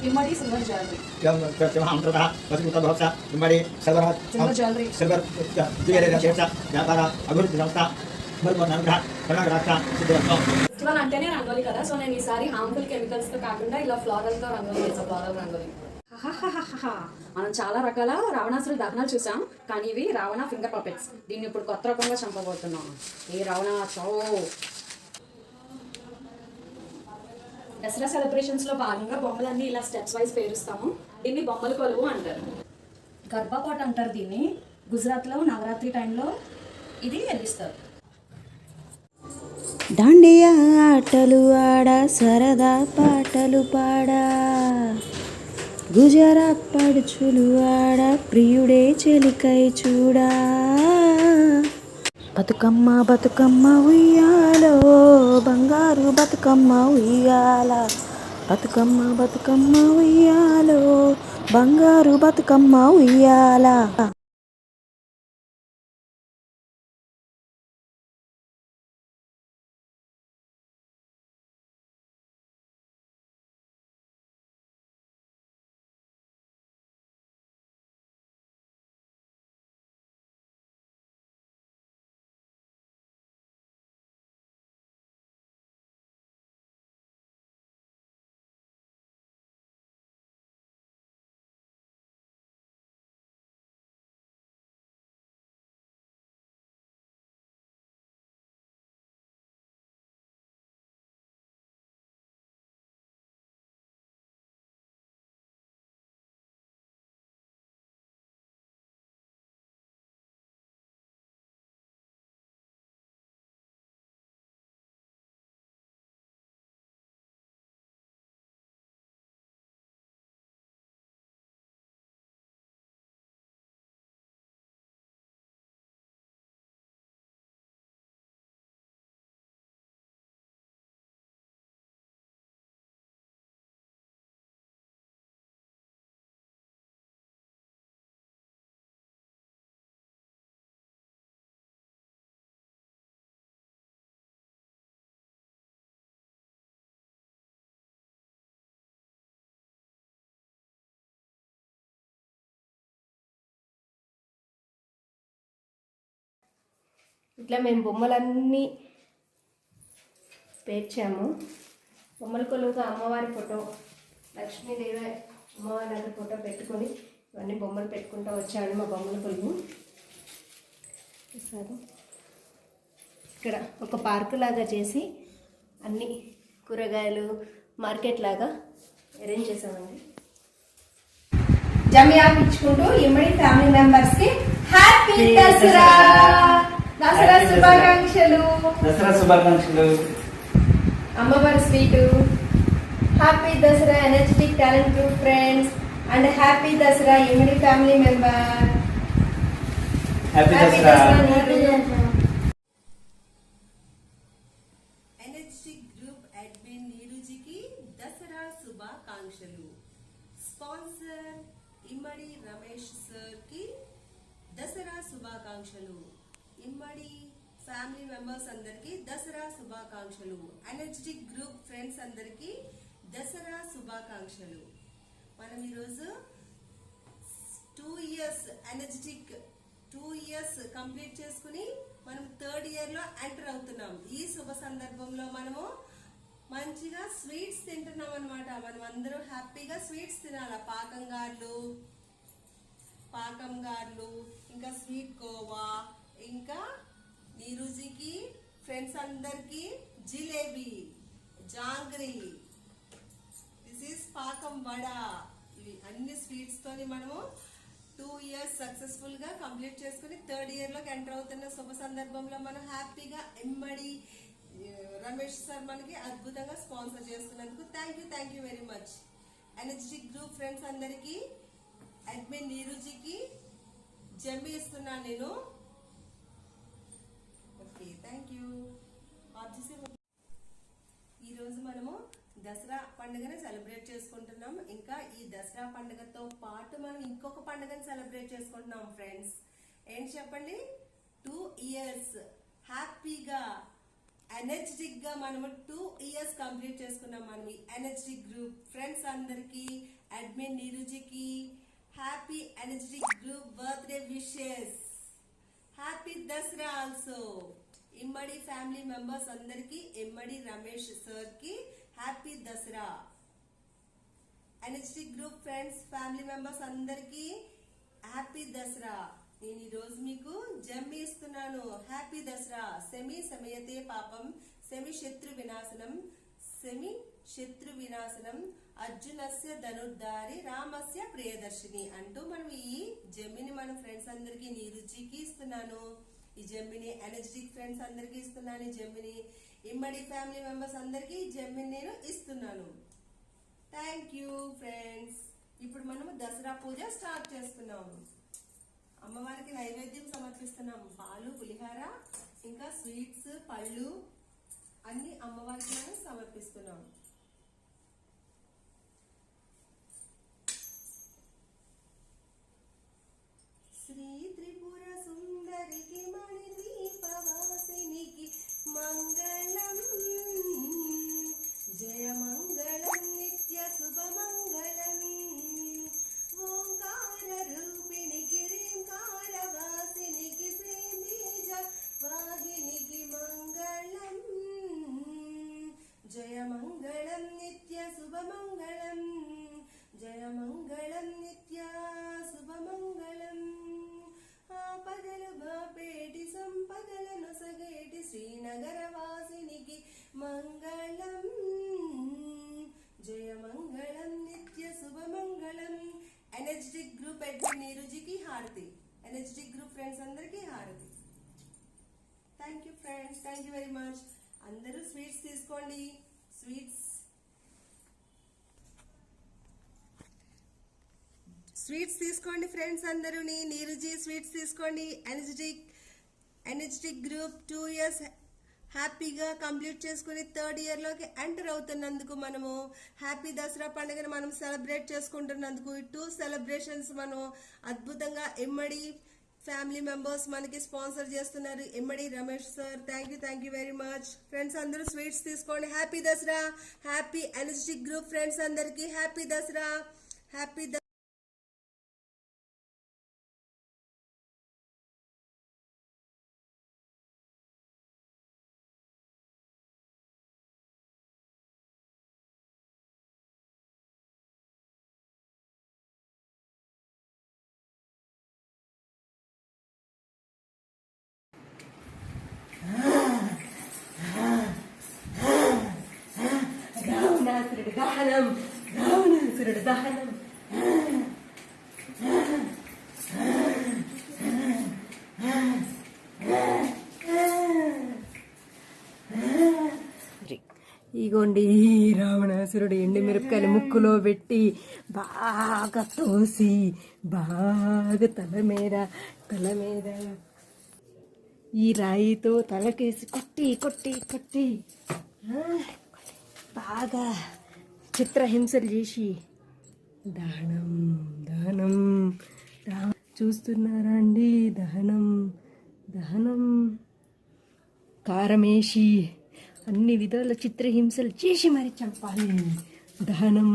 ఇమ్మడి silver jewellery silver వ్యాపార అభివృద్ధి సంస్థ ఫెస్టివల్ అంటేనే రంగోలి కదా. సో నేను ఈసారి హార్మ్ఫుల్ కెమికల్స్ తో కాకుండా ఇలా ఫ్లోరల్ తో రంగోలి వేసాను. ఫ్లోరల్ రంగోలి. మనం చాలా రకాల రావణాసుల దహనాలు చూసాం, కానీ ఇవి రావణ ఫింగర్ పపెట్స్. దీన్ని ఇప్పుడు కొత్త రకంగా చంపబోతున్నాం. ఈ రావణ చావో. దసరా సెలబ్రేషన్స్ లో భాగంగా బొమ్మలన్నీ ఇలా స్టెప్స్ వైజ్ పేరుస్తాము. దీన్ని బొమ్మల కొలువు అంటారు. గర్భపాట్ అంటారు దీన్ని. గుజరాత్ లో నవరాత్రి టైంలో ఇది వెలిస్తారు. దాండియా ఆటలు ఆడ సరదా పాటలు పాడా గుజరాత్ పడుచులు ఆడ ప్రియుడే చెలికై చూడా బతుకమ్మ బతుకమ్మ ఉయ్యాలో బంగారు బతుకమ్మ ఉయ్యాల బతుకమ్మ బతుకమ్మ ఉయ్యాలో బంగారు బతుకమ్మ ఉయ్యాల. ఇట్లా మేము బొమ్మలన్నీ పేర్చాము. బొమ్మల కొలువుగా అమ్మవారి ఫోటో, లక్ష్మీదేవి అమ్మవారి దగ్గర ఫోటో పెట్టుకొని ఇవన్నీ బొమ్మలు పెట్టుకుంటూ వచ్చాడు మా బొమ్మల కొలువు. ఇక్కడ ఒక పార్కు లాగా చేసి అన్ని కూరగాయలు మార్కెట్ లాగా అరేంజ్ చేసామండి. జమియా ఇచ్చుకుంటూ ఇమ్మడి ఫ్యామిలీ మెంబర్స్కి హ్యాపీ దసరా, దసరా శుభాకాంక్షలు. దసరా శుభాకాంక్షలు. అమ్మవారి sweet. Happy Dasara energetic talent group friends and happy Dasara Immadi family member. Happy Dasara. Energetic group admin నీరుజికి దసరా శుభాకాంక్షలు. స్పాన్సర్ ఇమ్మడి రమేష్ సార్ కి దసరా శుభాకాంక్షలు. ఇమ్మడి ఫ్యామిలీ మెంబర్స్ అందరికి దసరా శుభాకాంక్షలు. ఎనర్జెటిక్ గ్రూప్ ఫ్రెండ్స్ అందరికి దసరా శుభాకాంక్షలు. మనం ఈరోజు 2 years ఎనర్జెటిక్ 2 years కంప్లీట్ చేసుకుని మనం 3rd year లో ఎంటర్ అవుతున్నాం. ఈ శుభ సందర్భంలో మనము మంచిగా స్వీట్స్ తింటున్నాం అనమాట. మనం అందరూ హ్యాపీగా స్వీట్స్ తినాలి. పాకం గార్లు, ఇంకా స్వీట్ కోవా, ఇంకా నీరుజికి ఫ్రెండ్స్ అందరికి జిలేబీ, జాంగ్రీ, దిస్ ఈస్ పాకం వడ. ఇవి అన్ని స్వీట్స్ తోని మనము 2 years సక్సెస్ఫుల్ గా కంప్లీట్ చేసుకుని 3rd year లోకి ఎంటర్ అవుతున్న శుభ సందర్భంలో మనం హ్యాపీగా ఇమ్మడి రమేష్ సార్ మనకి అద్భుతంగా స్పాన్సర్ చేస్తున్నందుకు thank you very much. Energetic group friends అందరికి అడ్మిన్ నీరుజికి జమ్మి ఇస్తున్నాను నేను. Okay, thank you. ఈరోజు మనము దసరా పండుగని సెలబ్రేట్ చేసుకుంటున్నాం. ఇంకా ఈ దసరా పండుగతో పాటు మనం ఇంకొక పండుగని సెలబ్రేట్ చేసుకుంటున్నాం ఫ్రెండ్స్. ఏంటి చెప్పండి? 2 years హ్యాపీగా ఎనర్జెటిక్ గా మనము 2 years కంప్లీట్ చేసుకున్నాం. మనం ఈ ఎనర్జెటిక్ గ్రూప్ ఫ్రెండ్స్ అందరికి admin Neeruji ki happy energetic group birthday wishes. Happy Dasra also. ఇమ్మడి ఫ్యామిలీ మెంబర్స్ అందరికి ఇమ్మడి రమేష్ సార్ కి happy Dasara. Energetic group friends family members అందరికి హ్యాపీ దసరా. నేను ఈ రోజు మీకు జమ్మి ఇస్తున్నాను. హ్యాపీ దసరా. సెమి సమయతే పాపం సెమి శత్రు వినాశనం సెమి శత్రు వినాశనం అర్జునస్య ధనుర్ధారి రామస్య ప్రియదర్శిని అంటూ మనం ఈ జమ్మిని మన ఫ్రెండ్స్ అందరికి నీరుచికి ఇస్తున్నాను. ఈ జమ్మిని ఎనర్జెటిక్ ఫ్రెండ్స్ అందరికి ఇస్తున్నాను. ఈ జమ్మిని ఇమ్మడి ఫ్యామిలీ మెంబర్స్ అందరికి ఈ జమ్మిని నేను ఇస్తున్నాను. Thank you friends. ఇప్పుడు మనము దసరా పూజ స్టార్ట్ చేస్తున్నాము. అమ్మవారికి నైవేద్యం సమర్పిస్తున్నాము. పాలు, పులిహార, ఇంకా స్వీట్స్, పళ్ళు అన్ని అమ్మవారికి మనం సమర్పిస్తున్నాము. శ్రీ త్రిపుర సుందరికి మణి దీపవాసినికి మంగళం. జయ మంగళం నిత్య శుభ మంగళం. ఓంకార రూపిణికి రీంకార వాసినికి శ్రీబీజ వాహినికి మంగళం. జయ మంగళం నిత్య శుభ మంగళం. జయ మంగళం నిత్య శుభ మంగళం. ఆపదలు బాపేటి సంపదలను సగేటి శ్రీనగర వాసినికి మంగళం. జయ మంగళం నిత్య శుభ మంగళం. ఎనర్జెటిక్ గ్రూప్ అడ్మిన్ నీరుజికి హారతి. ఎనర్జెటిక్ గ్రూప్ ఫ్రెండ్స్ అందరికి హారతి. Thank you friends. Thank you very much. అందరూ స్వీట్స్ తీసుకోండి. స్వీట్స్ తీసుకోండి ఫ్రెండ్స్ అందరూ. నీరుజీ స్వీట్స్ తీసుకోండి. ఎనర్జెటిక్ గ్రూప్ 2 years హ్యాపీగా కంప్లీట్ చేసుకుని 3rd year లోకి ఎంటర్ అవుతున్నందుకు మనము హ్యాపీ దసరా పండుగను మనం సెలబ్రేట్ చేసుకుంటున్నందుకు ఈ 2 సెలబ్రేషన్స్ మనం అద్భుతంగా ఇమ్మడి ఫ్యామిలీ మెంబర్స్ మనకి స్పాన్సర్ చేస్తున్నారు. Immadi Ramesh sir. Thank you very much. Friends అందరూ స్వీట్స్ తీసుకోండి. Happy Dasara. Happy energetic group friends అందరికి హ్యాపీ దసరా. హ్యాపీ రావణాసురుడి దహనం. రావణాసురుడి దహనం. ఇగోండి రావణాసురుడు ఎండు మిరపకాయలు ముక్కులో పెట్టి బాగా తోసి బాగా తల మీద ఈ రాయితో తలకేసి కొట్టి బాగా చిత్రహింసలు చేసి దహనం చూస్తున్నారా అండి? దహనం కారమేసి అన్ని విధాల చిత్రహింసలు చేసి మరి చంపాలి. దహనం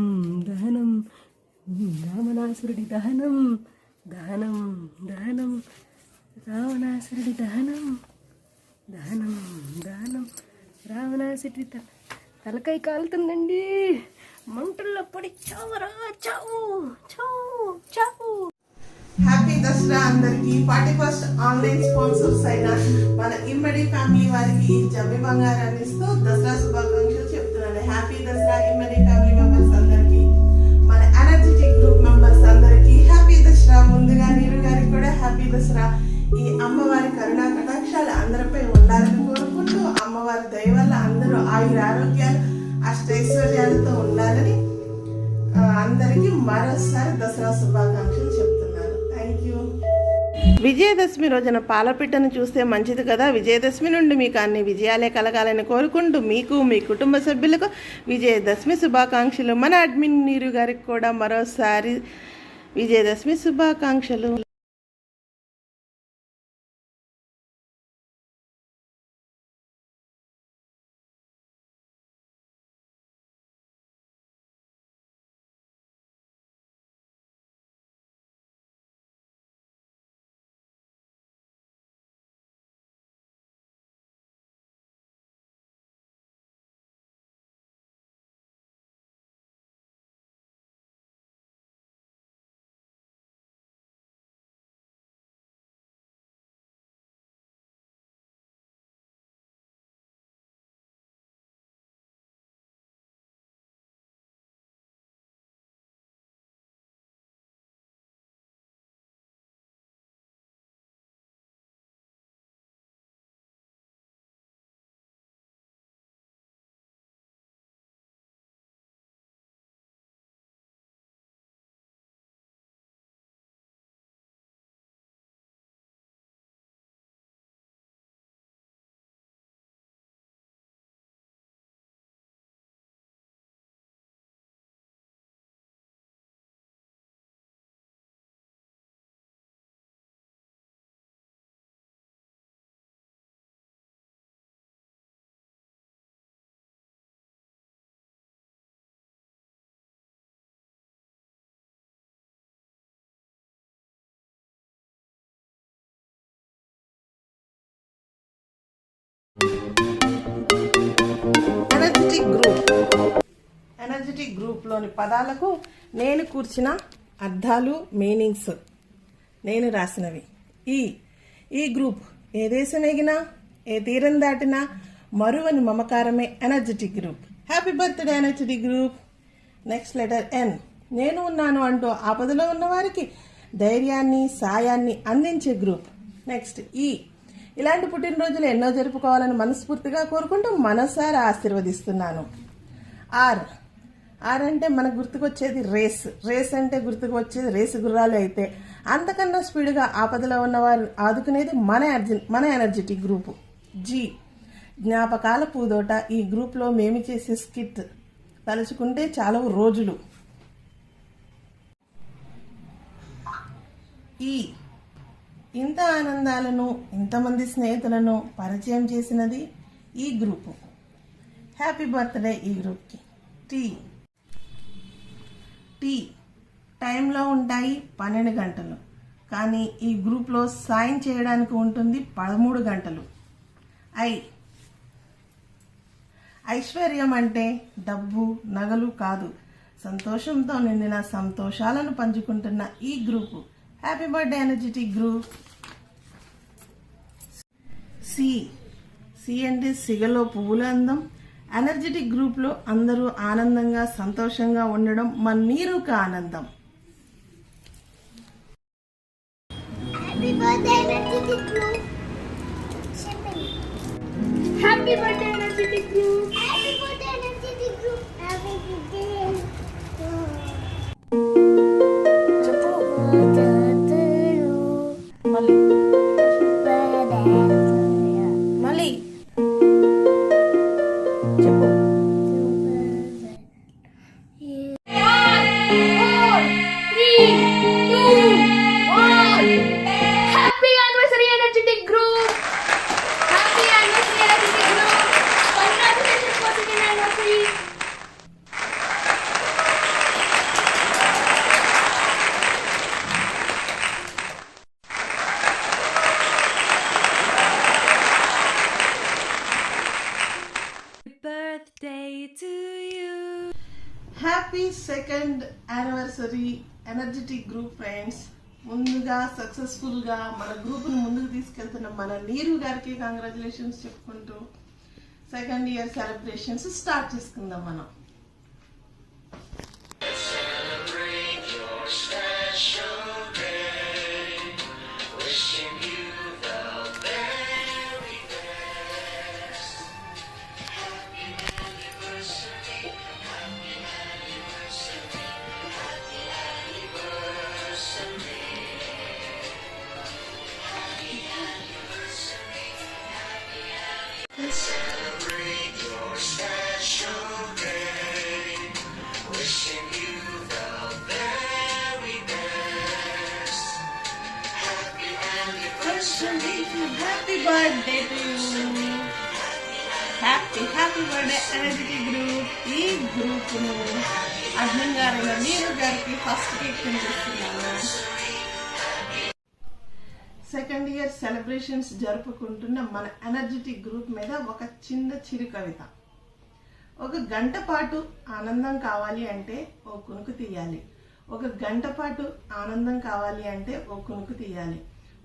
రావణాసురుడి దహనం రావణాసురుడి దహనం రావణాసురుడి తలకాయ కాలుతుందండి. మంటల్లో పడి చావరా చావు. హ్యాపీ దసరా అందరికి. 41st ఆన్లైన్ స్పాన్సర్స్ అయిన మన ఇమ్మడి ఫ్యామిలీ వారికి జమ్మి బంగారాన్ని ఇస్తూ దసరా శుభాకాంక్షలు చెప్తున్నాను. Happy Dasara Immadi family members అందరికి, మన ఎనర్జెటిక్ గ్రూప్ మెంబర్స్ అందరికి హ్యాపీ దసరా. ముందుగా నీరు గారికి కూడా హ్యాపీ దసరా. ఈ అమ్మవారి కరుణా కటాక్షాలు అందరిపై ఉండాలని కోరుకుంటూ అమ్మవారి దయ వల్ల అందరూ ఆయురారోగ్యాలు అష్టైశ్వర్యాలతో ఉండాలని అందరికి మరోసారి దసరా శుభాకాంక్షలు చెప్తున్నాను. Thank you. విజయదశమి రోజున పాలపిట్టను చూస్తే మంచిది కదా. విజయదశమి నుండి మీకు అన్ని విజయాలే కలగాలని కోరుకుంటూ మీకు మీ కుటుంబ సభ్యులకు విజయదశమి శుభాకాంక్షలు. మన అడ్మిన్ నీరు గారికి కూడా మరోసారి విజయదశమి శుభాకాంక్షలు. ఎనర్జెటిక్ గ్రూప్లోని పదాలకు నేను కూర్చిన అర్థాలు, మీనింగ్స్ నేను రాసినవి. ఈ గ్రూప్ ఏ దేశం ఎగినా, ఏ తీరం దాటినా మరువని మమకారమే energetic group. Happy birthday energetic group. Next letter N. నేను ఉన్నాను అంటూ ఆపదలో ఉన్న వారికి ధైర్యాన్ని, సాయాన్ని అందించే గ్రూప్. నెక్స్ట్ ఇలాంటి పుట్టినరోజులు ఎన్నో జరుపుకోవాలని మనస్ఫూర్తిగా కోరుకుంటూ మనసారా ఆశీర్వదిస్తున్నాను. ఆర్ అంటే మనకు గుర్తుకొచ్చేది రేస్ అంటే గుర్తుకు వచ్చేది రేసు గుర్రాలు. అయితే అంతకన్నా స్పీడ్గా ఆపదలో ఉన్నవారు ఆదుకునేది మన ఎనర్జెటిక్ గ్రూపు. జ్ఞాపకాల పూదోట. ఈ గ్రూప్లో మేము చేసే స్కిట్ తలుచుకుంటే చాలవు రోజులు. ఇంత ఆనందాలను, ఇంతమంది స్నేహితులను పరిచయం చేసినది ఈ గ్రూపు. హ్యాపీ బర్త్డే ఈ గ్రూప్కి. టీ టైంలో ఉంటాయి 12 గంటలు, కానీ ఈ గ్రూప్లో సాయం చేయడానికి ఉంటుంది 13 గంటలు. ఐశ్వర్యం అంటే డబ్బు, నగలు కాదు, సంతోషంతో నిండిన సంతోషాలను పంచుకుంటున్న ఈ group. Happy birthday energetic group. C అంటే సిగలో పువ్వుల అందం. ఎనర్జెటిక్ గ్రూప్లో అందరూ ఆనందంగా, సంతోషంగా ఉండడం మన నీరుక ఆనందం. Happy birthday, Energetic Group. Happy birthday, Energetic Group. Happy birthday, Energetic Group. Happy birthday. మళ్ళీ చెప్పు. Happy anniversary, Energetic Group. Happy anniversary, Energetic Group. Congratulations for second anniversary. Happy second anniversary energetic group friends. ముందుగా సక్సెస్ఫుల్గా మన గ్రూప్ను ముందుకు తీసుకెళ్తున్న మన నీరు గారికి కంగ్రాచులేషన్స్ చెప్పుకుంటూ సెకండ్ ఇయర్ సెలబ్రేషన్స్ స్టార్ట్ చేసుకుందాం మనం. Happy birthday to you. Happy birthday energetic group. ఈ గ్రూప్ను అడ్మిన్ గారైన నీరు గారికి ఫస్ట్ కేక్ తినిపిస్తున్నాను. సెకండ్ ఇయర్ సెలబ్రేషన్స్ జరుపుకుంటున్న మన ఎనర్జెటిక్ గ్రూప్ మీద ఒక చిన్న చిరు కవిత. ఒక గంట పాటు ఆనందం కావాలి అంటే ఓ కునుకు తీయాలి. ఒక గంట పాటు ఆనందం కావాలి అంటే ఓ కునుకు తీయాలి.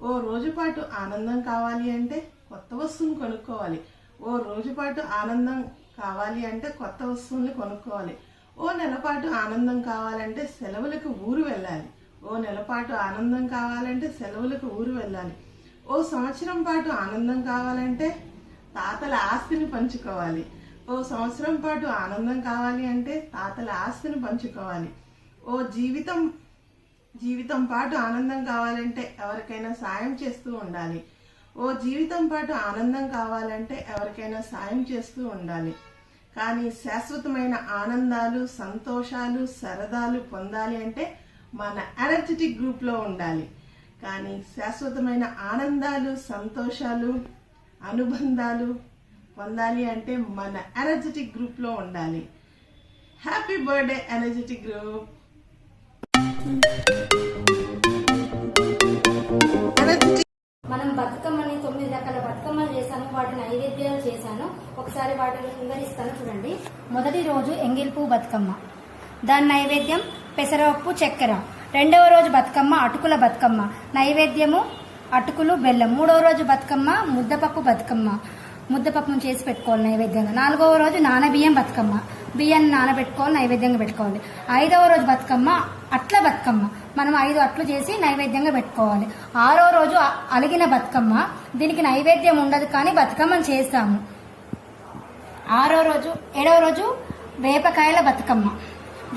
ఓ రోజు పాటు ఆనందం కావాలి అంటే కొత్త వస్తువుని కొనుక్కోవాలి. ఓ రోజు పాటు ఆనందం కావాలి అంటే కొత్త వస్తువుల్ని కొనుక్కోవాలి. ఓ నెల పాటు ఆనందం కావాలంటే సెలవులకు ఊరు వెళ్ళాలి. ఓ నెల పాటు ఆనందం కావాలంటే సెలవులకు ఊరు వెళ్ళాలి. ఓ సంవత్సరం పాటు ఆనందం కావాలంటే తాతల ఆస్తిని పంచుకోవాలి. ఓ సంవత్సరం పాటు ఆనందం కావాలి అంటే తాతల ఆస్తిని పంచుకోవాలి. ఓ జీవితం పాటు ఆనందం కావాలంటే ఎవరికైనా సాయం చేస్తూ ఉండాలి. ఓ జీవితం పాటు ఆనందం కావాలంటే ఎవరికైనా సాయం చేస్తూ ఉండాలి. కానీ శాశ్వతమైన ఆనందాలు, సంతోషాలు, సరదాలు పొందాలి అంటే మన ఎనర్జెటిక్ గ్రూప్లో ఉండాలి. కానీ శాశ్వతమైన ఆనందాలు, సంతోషాలు, అనుబంధాలు పొందాలి అంటే మన ఎనర్జెటిక్ గ్రూప్లో ఉండాలి. Happy birthday energetic group. మనం బతుకమ్మని 9 రకాల బతుకమ్మలు చేశాను, వాటి నైవేద్యాలు చేశాను. ఒకసారి వాటిని వివరిస్తాను చూడండి. మొదటి రోజు ఎంగిల్పు బతుకమ్మ, దాని నైవేద్యం పెసరపప్పు చక్కెర. రెండవ రోజు బతుకమ్మ అటుకుల బతుకమ్మ, నైవేద్యము అటుకులు బెల్లం. మూడవ రోజు బతుకమ్మ ముద్దపప్పు బతుకమ్మ, ముద్దపప్పును చేసి పెట్టుకోవాలి నైవేద్యంగా. నాలుగవ రోజు నానబియ్యం బతుకమ్మ, బియ్యాన్ని నానబెట్టుకోవాలి నైవేద్యంగా పెట్టుకోవాలి. ఐదవ రోజు బతుకమ్మ అట్ల బతుకమ్మ, మనం 5 అట్లు చేసి నైవేద్యంగా పెట్టుకోవాలి. 6వ రోజు అలిగిన బతుకమ్మ, దీనికి నైవేద్యం ఉండదు కానీ బతుకమ్మను చేస్తాము. 7వ రోజు వేపకాయల బతుకమ్మ,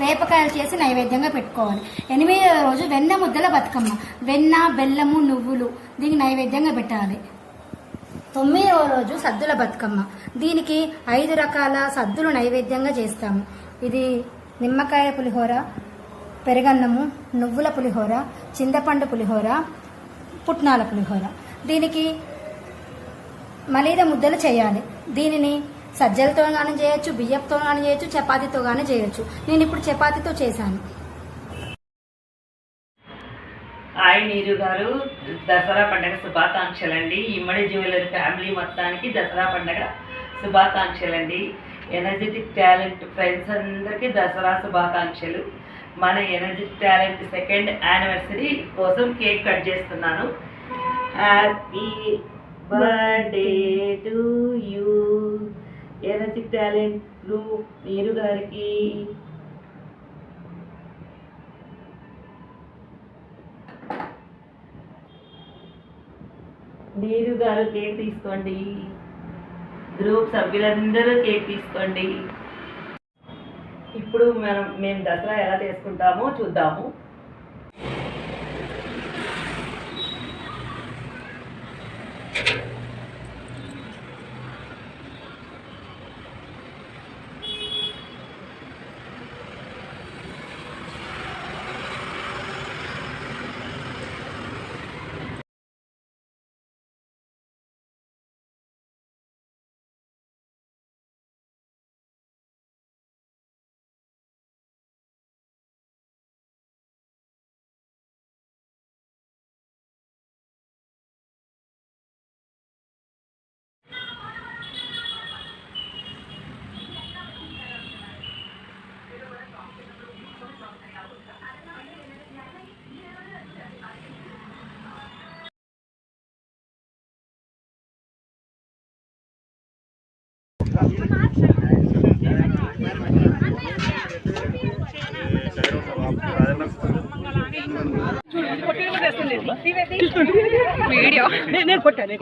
వేపకాయలు చేసి నైవేద్యంగా పెట్టుకోవాలి. 8వ రోజు వెన్న ముద్దల బతుకమ్మ, వెన్న బెల్లము నువ్వులు దీనికి నైవేద్యంగా పెట్టాలి. 9వ రోజు సద్దుల బతుకమ్మ, దీనికి 5 రకాల సద్దులు నైవేద్యంగా చేస్తాము. ఇది నిమ్మకాయ పులిహోర, పెరుగన్నము, నువ్వుల పులిహోర, చింతపండు పులిహోర, పుట్నాల పులిహోర. దీనికి మలీద ముద్దలు చేయాలి. దీనిని సజ్జలతో కానీ చేయొచ్చు, బియ్యంతో కానీ చేయొచ్చు, చపాతీతో కానీ చేయొచ్చు. నేను ఇప్పుడు చపాతీతో చేశాను. హాయ్ నీరు గారు, దసరా పండగ శుభాకాంక్షలండి. ఇమ్మడి జ్యువెలరీ ఫ్యామిలీ మొత్తానికి దసరా పండగ శుభాకాంక్షలండి. ఎనర్జెటిక్ టాలెంట్ ఫ్రెండ్స్ అందరికీ దసరా శుభాకాంక్షలు. మన ఎనర్జెటిక్ టాలెంట్ 2nd యానివర్సరీ కోసం కేక్ కట్ చేస్తున్నాను. Happy birthday to you energetic talent group నీరు గారికి. నీరు గారు కేక్ తీసుకోండి. గ్రూప్ సభ్యులందరూ కేక్ తీసుకోండి. ఇప్పుడు మేము దసరా ఎలా చేసుకుంటామో చూద్దాము. వీడియో నేను కొట్టాను.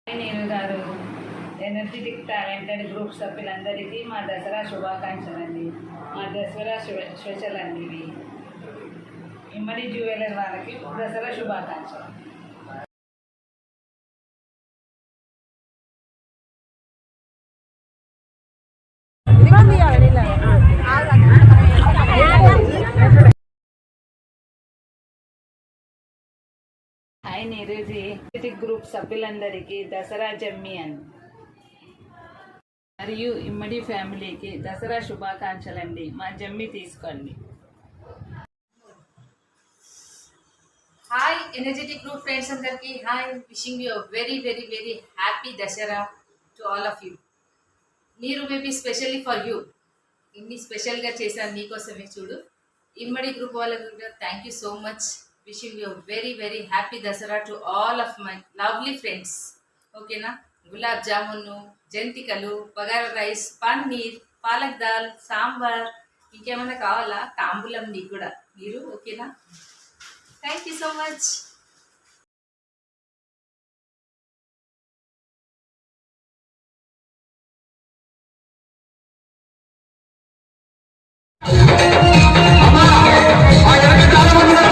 నేను గారు ఎనర్జెటిక్ టాలెంటెడ్ గ్రూప్ సభ్యులందరికీ మా దసరా శుభాకాంక్షలండి. మా దసరా స్పెషల్ అండి ఇవి. ఇమ్మడి జ్యువెలరీ వాళ్ళకి దసరా శుభాకాంక్షలు. హాయ్ నీరుజీ, గ్రూప్ సభ్యులందరికీ దసరా జమ్మి అని మరియు ఇమ్మడి ఫ్యామిలీకి దసరా శుభాకాంక్షలండి. మా జమ్మి తీసుకోండి. హాయ్ ఎనర్జెటిక్ గ్రూప్ ఫ్రెండ్స్ అందరికి hi, wishing you very very very happy Dasara to all of you. మీరు మేబీ స్పెషల్లీ ఫర్ యూ ఇన్ని స్పెషల్గా చేశాను నీకోసమే. చూడు ఇమ్మడి గ్రూప్ వాళ్ళకి thank you so much. Wishing you very very happy Dasara to all of my lovely friends. ఓకేనా, గులాబ్ జామును, జంతికలు, bagara rice, paneer, palak dal, sambar, ఇంకేమైనా కావాలా తాంబూలం నీకు కూడా మీరు. ఓకేనా, థ్యాంక్ యూ సో మచ్. చాలా మంది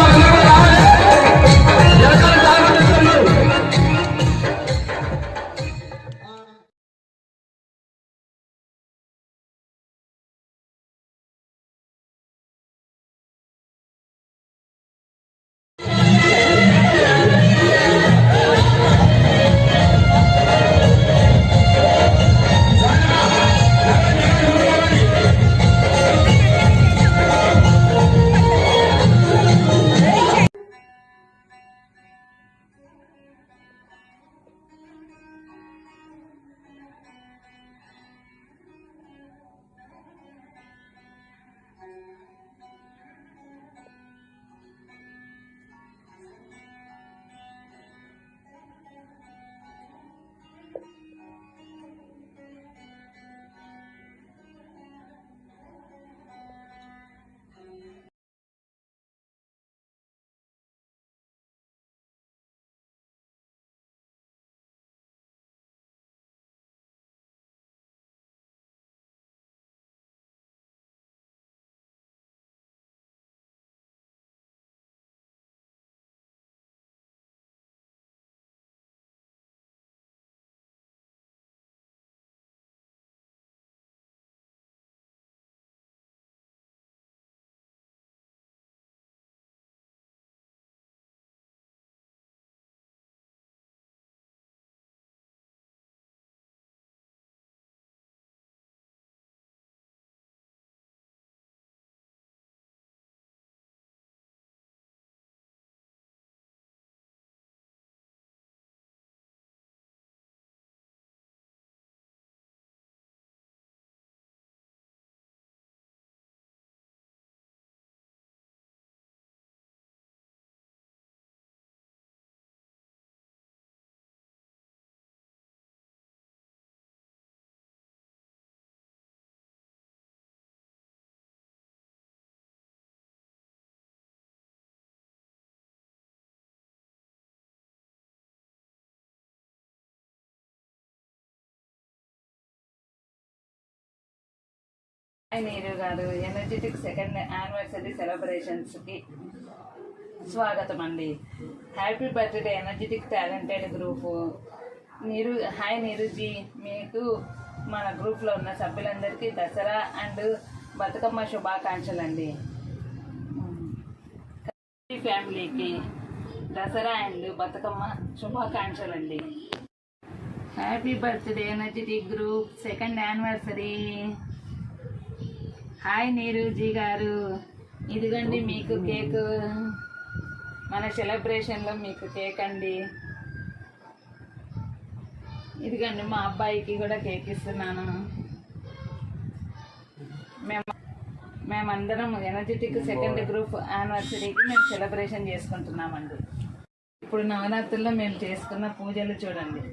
హాయ్ నీరు గారు, ఎనర్జెటిక్ సెకండ్ యానివర్సరీ సెలబ్రేషన్స్కి స్వాగతం అండి. Happy birthday energetic talented group. Hi నీరుజీ, మీకు మన గ్రూప్లో ఉన్న సభ్యులందరికీ దసరా అండ్ బతుకమ్మ శుభాకాంక్షలు అండి. ఫ్యామిలీకి దసరా అండ్ బతుకమ్మ శుభాకాంక్షలు అండి. Happy birthday energetic group second anniversary. Hi నీరుజీ గారు, ఇదిగండి మీకు కేక్, మన సెలబ్రేషన్లో మీకు కేక్ అండి. ఇదిగండి మా అబ్బాయికి కూడా కేక్ ఇస్తున్నాను. మేమందరం ఎనర్జెటిక్ సెకండ్ గ్రూప్ యానివర్సరీకి మేము సెలబ్రేషన్ చేసుకుంటున్నామండి. ఇప్పుడు నవరాత్రుల్లో మేము చేసుకున్న పూజలు చూడండి.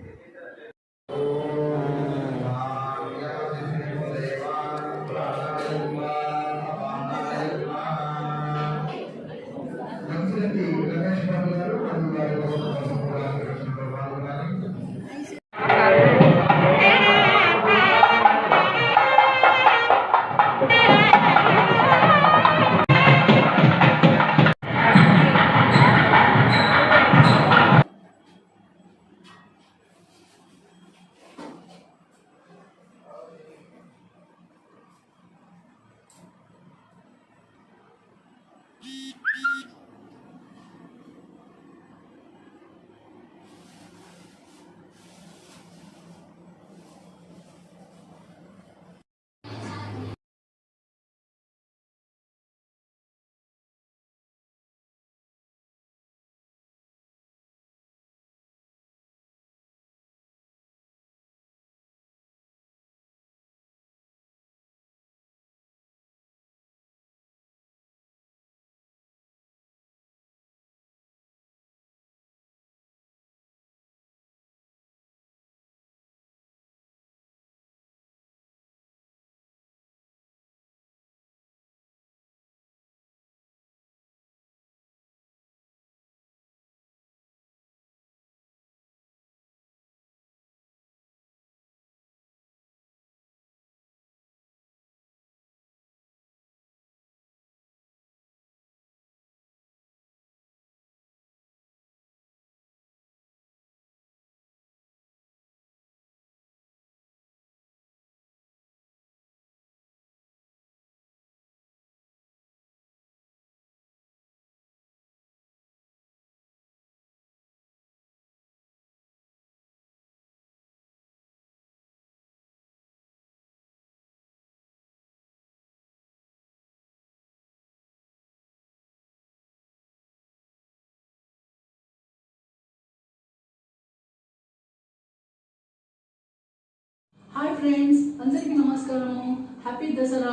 హాయ్ ఫ్రెండ్స్, అందరికీ నమస్కారము. హ్యాపీ దసరా.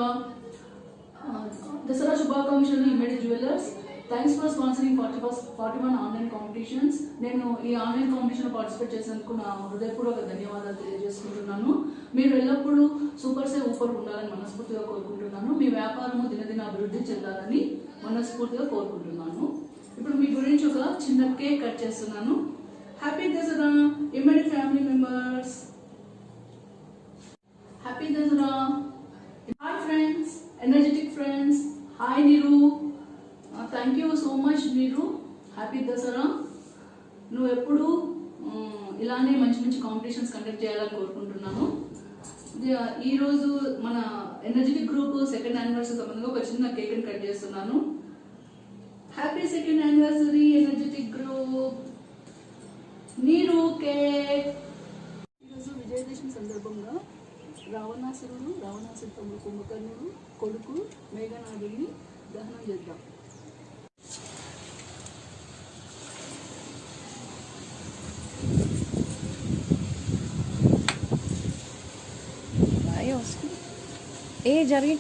దసరా శుభాకాంక్షలు Immadi jewellers. Thanks for sponsoring 41 online competitions. నేను ఈ ఆన్లైన్ కాంపిటీషన్ పార్టిసిపేట్ చేసినందుకు నా హృదయపూర్వక ధన్యవాదాలు తెలియజేసుకుంటున్నాను. మీరు ఎల్లప్పుడూ సూపర్ ఉండాలని మనస్ఫూర్తిగా కోరుకుంటున్నాను. మీ వ్యాపారము దినదిన అభివృద్ధి చెందాలని మనస్ఫూర్తిగా కోరుకుంటున్నాను. ఇప్పుడు మీ గురించి ఒక చిన్న కేక్ కట్ చేస్తున్నాను. Happy Dasara Immadi family members. Happy Dasara. Hi friends, energetic friends. Hi Neeru. Thank you so much Neeru. Happy Dasara. నువ్వు ఎప్పుడు ఇలానే మంచి మంచి కాంపిటీషన్స్ కండక్ట్ చేయాలని కోరుకుంటున్నాను. ఈరోజు మన ఎనర్జెటిక్ గ్రూప్ 2nd యానివర్సరీ సంబంధంగా ఒక చిన్న కేక్ కట్ చేస్తున్నాను. Happy 2nd anniversary energetic group. నీరు కేక్. ఈరోజు విజయదశమి సందర్భంగా రావణాసురుడు తమ్ముడు కుంభకర్ణుడు కొడుకు మేఘనాథుడిని దహనం చేద్దాం. ఏ జరిగి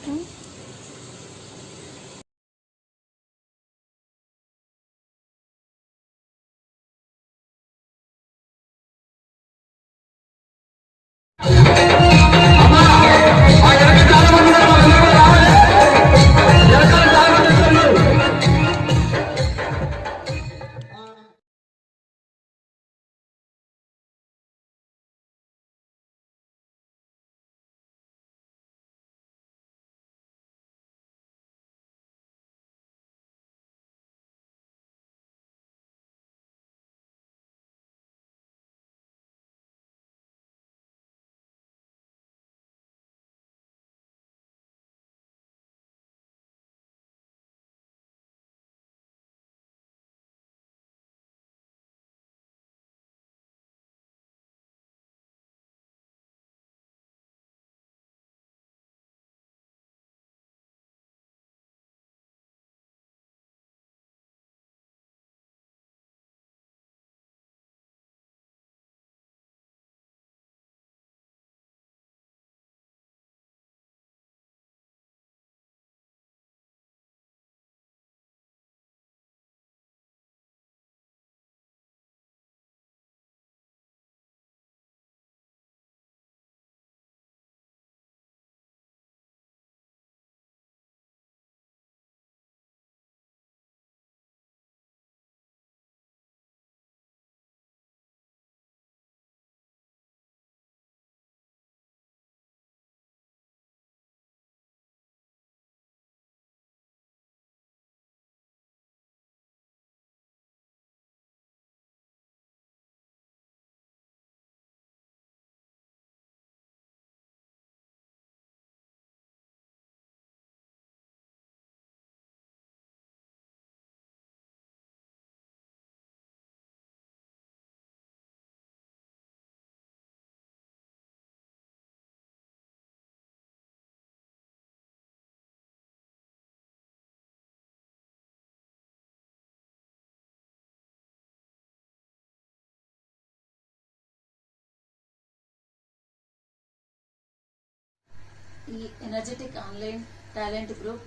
ఈ ఎనర్జెటిక్ ఆన్లైన్ టాలెంట్ గ్రూప్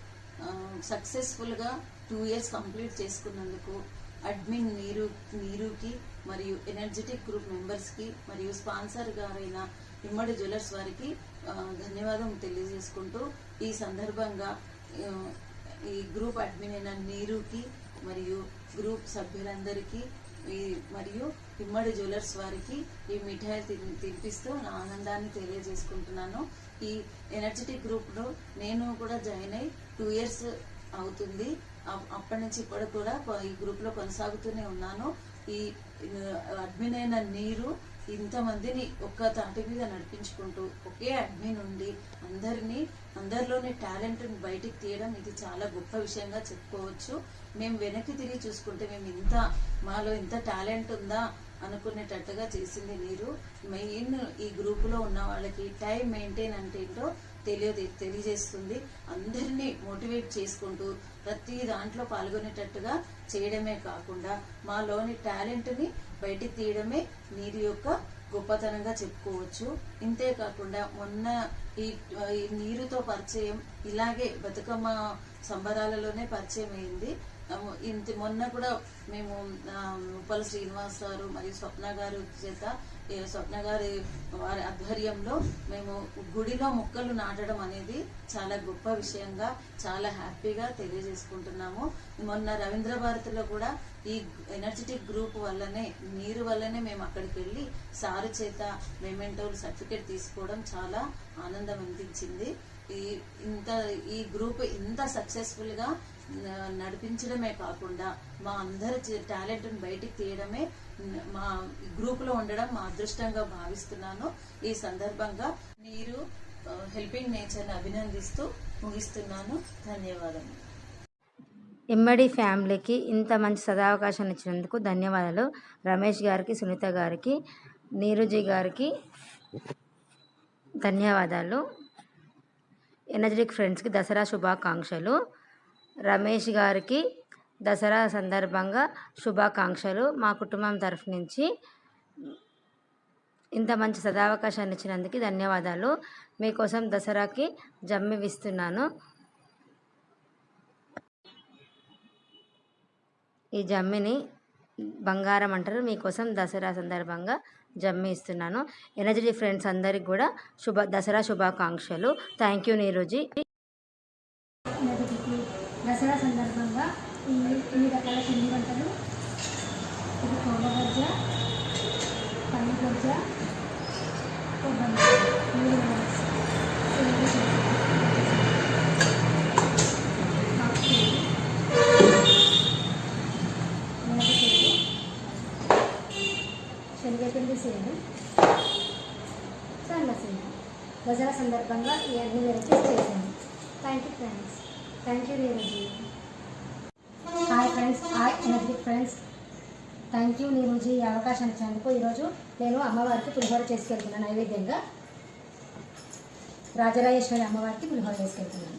సక్సెస్ఫుల్గా 2 years కంప్లీట్ చేసుకున్నందుకు అడ్మిన్ నీరుకి మరియు ఎనర్జెటిక్ గ్రూప్ మెంబర్స్కి మరియు స్పాన్సర్ గారైన ఇమ్మడి జ్యువెలర్స్ వారికి ధన్యవాదం తెలియజేసుకుంటూ ఈ సందర్భంగా ఈ గ్రూప్ అడ్మిన్ అయిన నీరుకి మరియు గ్రూప్ సభ్యులందరికీ మరియు ఇమ్మడి జ్యువెలర్స్ వారికి ఈ మిఠాయిలు తినిపిస్తూ నా ఆనందాన్ని తెలియజేసుకుంటున్నాను. ఈ ఎనర్జెటిక్ గ్రూప్లో నేను కూడా జాయిన్ అయ్యి 2 years అవుతుంది. అప్పటి నుంచి ఇప్పుడు కూడా ఈ గ్రూప్లో కొనసాగుతూనే ఉన్నాను. ఈ అడ్మిన్ అయిన నీరు ఇంతమందిని ఒక్క తాటి మీద నడిపించుకుంటూ ఒకే అడ్మిన్ ఉండి అందరిలోని టాలెంట్ బయటికి తీయడం ఇది చాలా గొప్ప విషయంగా చెప్పుకోవచ్చు. మేము వెనక్కి తిరిగి చూసుకుంటే మాలో ఇంత టాలెంట్ ఉందా అనుకునేటట్టుగా చేసింది నీరు. మెయిన్ ఈ గ్రూపులో ఉన్న వాళ్ళకి టైం మెయింటైన్ అంటే ఏంటో తెలియజేస్తుంది. అందరినీ మోటివేట్ చేసుకుంటూ ప్రతి దాంట్లో పాల్గొనేటట్టుగా చేయడమే కాకుండా మాలోని టాలెంట్ని బయటికి తీయడమే నీరు యొక్క గొప్పతనంగా చెప్పుకోవచ్చు. ఇంతే కాకుండా మొన్న ఈ ఈ నీరుతో పరిచయం ఇలాగే బతుకమ్మ సంబరాలలోనే పరిచయం అయింది. మొన్న కూడా మేము ఉప్పల శ్రీనివాస్ గారు మరియు స్వప్న గారు చేత స్వప్న గారి వారి ఆధ్వర్యంలో మేము గుడిలో మొక్కలు నాటడం అనేది చాలా గొప్ప విషయంగా చాలా హ్యాపీగా తెలియజేసుకుంటున్నాము. మొన్న రవీంద్ర భారతిలో కూడా ఈ ఎనర్జెటిక్ గ్రూప్ వల్లనే నీరు వల్లనే మేము అక్కడికి వెళ్ళి సారు చేత మెమెంటోలు సర్టిఫికేట్ తీసుకోవడం చాలా ఆనందం అనిపించింది. ఈ గ్రూప్ ఇంత సక్సెస్ఫుల్ గా నడిపించడమే కాకుండా మా అందరి టాలెంట్ని బయటికి తీయడమే మా గ్రూప్ లో ఉండడం మా అదృష్టంగా భావిస్తున్నాను. ఈ సందర్భంగా నీరు హెల్పింగ్ నేచర్ని అభినందిస్తూ ముగిస్తున్నాను. ధన్యవాదాలు. ఇమ్మడి ఫ్యామిలీకి ఇంత మంచి సదావకాశాన్ని ఇచ్చినందుకు ధన్యవాదాలు. రమేష్ గారికి, సునీత గారికి, నీరుజీ గారికి ధన్యవాదాలు. ఎనర్జెటిక్ ఫ్రెండ్స్కి దసరా శుభాకాంక్షలు. రమేష్ గారికి దసరా సందర్భంగా శుభాకాంక్షలు. మా కుటుంబం తరఫు నుంచి ఇంత మంచి సదావకాశాన్ని ఇచ్చినందుకు ధన్యవాదాలు. మీకోసం దసరాకి జమ్మి ఇస్తున్నాను. ఈ జమ్మిని బంగారం అంటారు. మీకోసం దసరా సందర్భంగా జమ్మి ఇస్తున్నాను. ఎనర్జెటిక్ ఫ్రెండ్స్ అందరికి కూడా దసరా శుభాకాంక్షలు. Thank you నీరుజీ. దసరా సందర్భంగా ఈ రకాల పిండి వంటలు, ఇది కోడగజ్జ, పల్లిగజ్జ, శనగపిండి సేను, సన్న సేను దసరా సందర్భంగా ఈ అన్ని వెరైటీస్ చేశాను. Thank you friends. Thank you నీరుజీ. Hi friends, hi energetic friends. Thank you నీరుజీ ఈ అవకాశం ఇచ్చినందుకు. ఈరోజు నేను అమ్మవారికి పులిహోర చేసుకెళ్తున్నాను. నైవేద్యంగా రాజరాజేశ్వరి అమ్మవారికి పులిహోర చేసుకెళ్తున్నాను.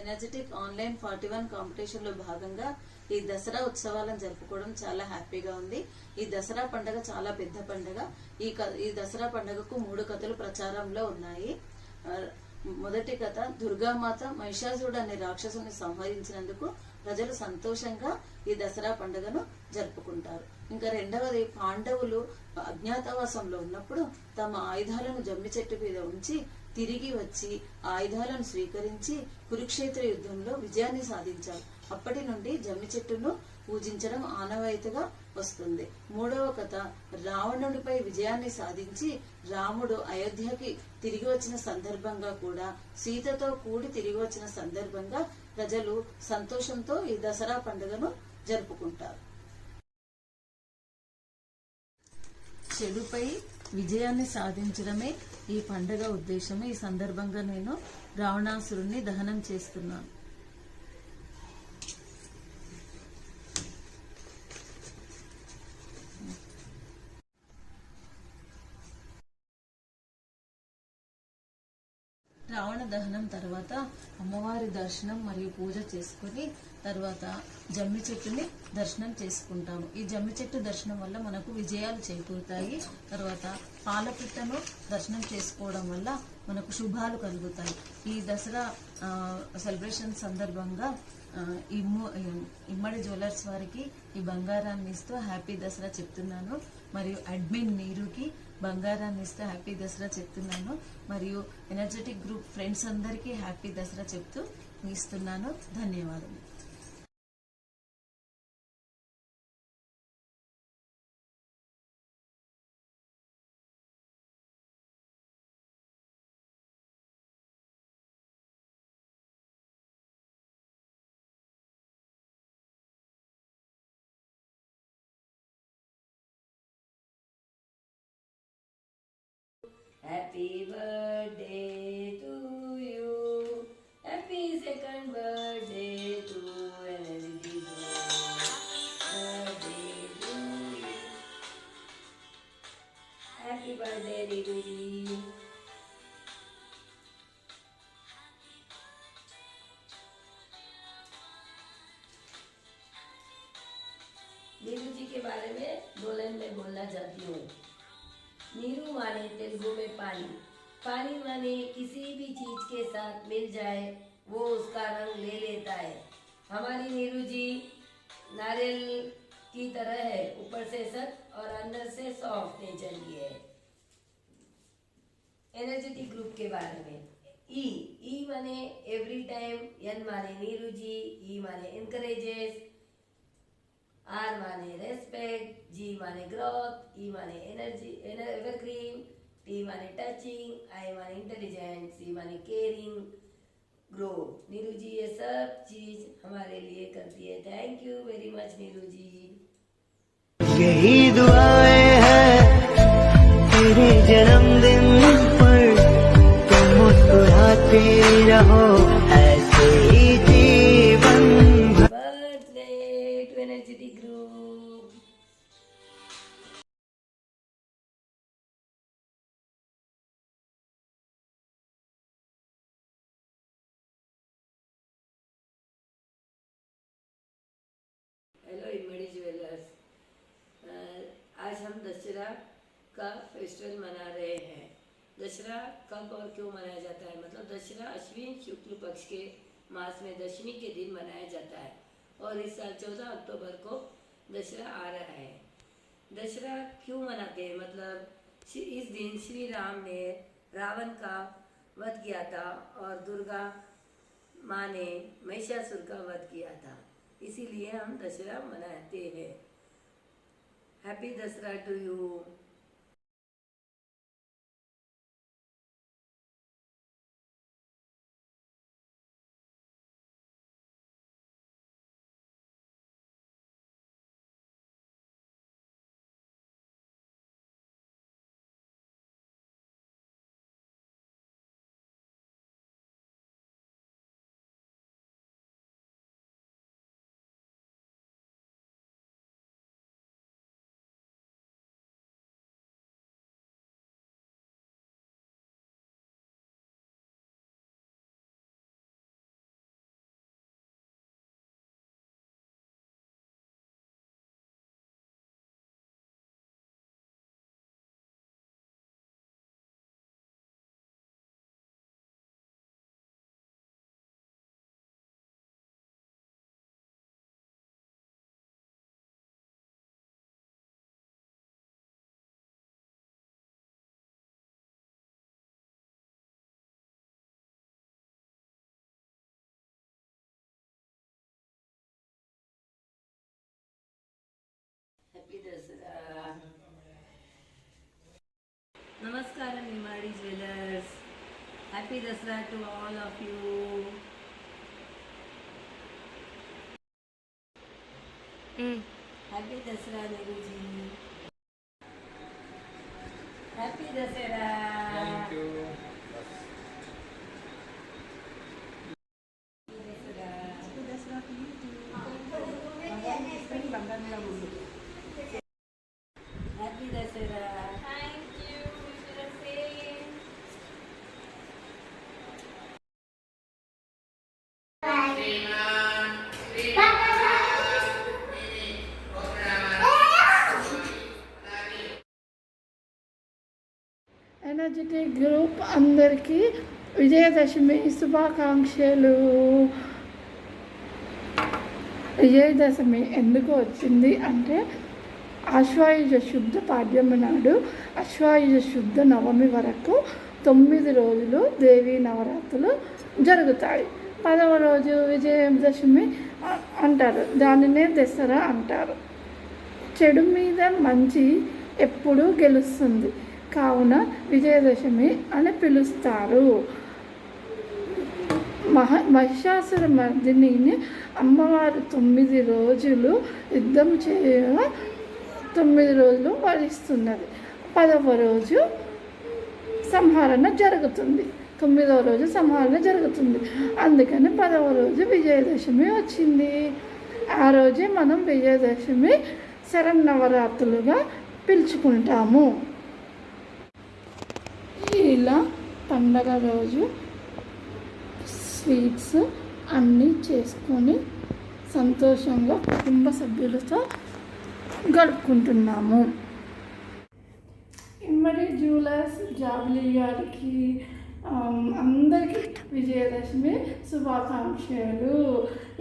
ఎనర్జెటిక్ ఆన్లైన్ 41 కాంపిటీషన్లో భాగంగా ఈ దసరా ఉత్సవాలను జరుపుకోవడం చాలా హ్యాపీగా ఉంది. ఈ దసరా పండుగ చాలా పెద్ద పండుగ. ఈ దసరా పండుగకు 3 కథలు ప్రచారంలో ఉన్నాయి. మొదటి కథ, దుర్గామాత మహిషాసురుడు అనే రాక్షసుని సంహరించినందుకు ప్రజలు సంతోషంగా ఈ దసరా పండుగను జరుపుకుంటారు. ఇంకా రెండవది, పాండవులు అజ్ఞాతవాసంలో ఉన్నప్పుడు తమ ఆయుధాలను జమ్మి చెట్టు మీద ఉంచి తిరిగి వచ్చి ఆయుధాలను స్వీకరించి కురుక్షేత్ర యుద్ధంలో విజయాన్ని సాధించారు. అప్పటి నుండి జమ్మి చెట్టును పూజించడం ఆనవాయితీగా వస్తుంది. మూడవ కథ, రావణుడిపై విజయాన్ని సాధించి రాముడు అయోధ్యకి తిరిగి వచ్చిన సందర్భంగా కూడా సీతతో కూడి తిరిగి వచ్చిన సందర్భంగా ప్రజలు సంతోషంతో ఈ దసరా పండుగను జరుపుకుంటారు. చెడుపై విజయాన్ని సాధించడమే ఈ పండుగ ఉద్దేశమే. ఈ సందర్భంగా నేను రావణాసురుణ్ణి దహనం చేస్తున్నాను. రావణ దహనం తర్వాత అమ్మవారి దర్శనం మరియు పూజ చేసుకుని తర్వాత జమ్మి చెట్టుని దర్శనం చేసుకుంటాము. ఈ జమ్మి చెట్టు దర్శనం వల్ల మనకు విజయాలు చేకూరుతాయి. తర్వాత పాలపిట్టను దర్శనం చేసుకోవడం వల్ల మనకు శుభాలు కలుగుతాయి. ఈ దసరా సెలబ్రేషన్ సందర్భంగా ఇమ్మడి జ్యువెలర్స్ వారికి ఈ బంగారాన్ని ఇస్తూ హ్యాపీ దసరా చెప్తున్నాను. మరియు అడ్మిన్ నీరుకి బంగారాన్ని ఇస్తూ హ్యాపీ దసరా చెప్తున్నాను. మరియు ఎనర్జెటిక్ గ్రూప్ ఫ్రెండ్స్ అందరికీ హ్యాపీ దసరా చెప్తూ ఇస్తున్నాను. ధన్యవాదాలు. Happy birthday to you. Happy second birthday to Energy birthday to you. Happy birthday Ritu. Neeru. Neeru माने तेलुगु में पानी। पानी माने किसी भी चीज के साथ मिल जाए वो उसका रंग ले लेता है। हमारी नीरू जी नारियल की तरह है, ऊपर से सख्त और अंदर से सॉफ्ट नेचर की है। एनर्जेटिक ग्रुप के बारे में ई माने एवरी टाइम, एन माने नीरू जी, ई माने इनकरेजेस, आर माने रेस्पेक्ट, जी माने ग्रोथ, ई माने एनर्जी एवरग्रीन, टी माने टचिंग, आई माने इंटेलिजेंट, सी माने केयरिंग, ग्रो। नीरू जी ये सब चीज हमारे लिए करती है। Thank you very much Neeru ji. यही दुआएं हैं तेरे जन्मदिन पर, तुम मुस्कुराते रहो ऐसे ही जीवन भर। Birthday to energetic group. Hello Immadi jewellers, आज हम दशहरा का फेस्टिवल मना रहे हैं। दशहरा कब और क्यों मनाया जाता है? मतलब दशहरा अश्विन शुक्ल पक्ष के मास में दशमी के दिन मनाया जाता है और इस साल 14 अक्टूबर को दशहरा आ रहा है। दशहरा क्यों मनाते हैं? मतलब इस दिन श्री राम ने रावण का वध किया था और दुर्गा माँ ने महिषासुर का वध किया था, इसीलिए हम दशहरा मनाते हैं। Happy Dussehra to you. Happy Dasara. नमस्कार Immadi jewellers, happy Dasara to all of you. Happy Dasara Neeru ji. Happy Dasara. Thank you. Happy Dussehra. Thank you, same. Energetic group అందరికీ విజయదశమి శుభాకాంక్షలు. విజయదశమి ఎందుకు వచ్చింది అంటే ఆశ్వాయుజ శుద్ధ పాడ్యమి నాడు ఆశ్వాయుజ శుద్ధ నవమి వరకు 9 రోజులు దేవీ నవరాత్రులు జరుగుతాయి. 10వ రోజు విజయదశమి అంటారు, దానినే దసరా అంటారు. చెడు మీద మంచి ఎప్పుడూ గెలుస్తుంది కావున విజయదశమి అని పిలుస్తారు. మహిషాసుర మర్దిని అమ్మవారు 9 రోజులు యుద్ధం చేయగా 9 రోజులు వధిస్తున్నది. 10వ రోజు సంహరణ జరుగుతుంది. 9వ రోజు సంహరణ జరుగుతుంది. అందుకని 10వ రోజు విజయదశమి వచ్చింది. ఆ రోజే మనం విజయదశమి శరన్నవరాత్రులుగా పిలుచుకుంటాము. ఇలా పండగ రోజు స్వీట్స్ అన్నీ చేసుకొని సంతోషంగా కుటుంబ సభ్యులతో గడుపుకుంటున్నాము. ఇమ్మడి జ్యువెలర్స్ జాబ్లీ గారికి అందరికీ విజయదశమి శుభాకాంక్షలు.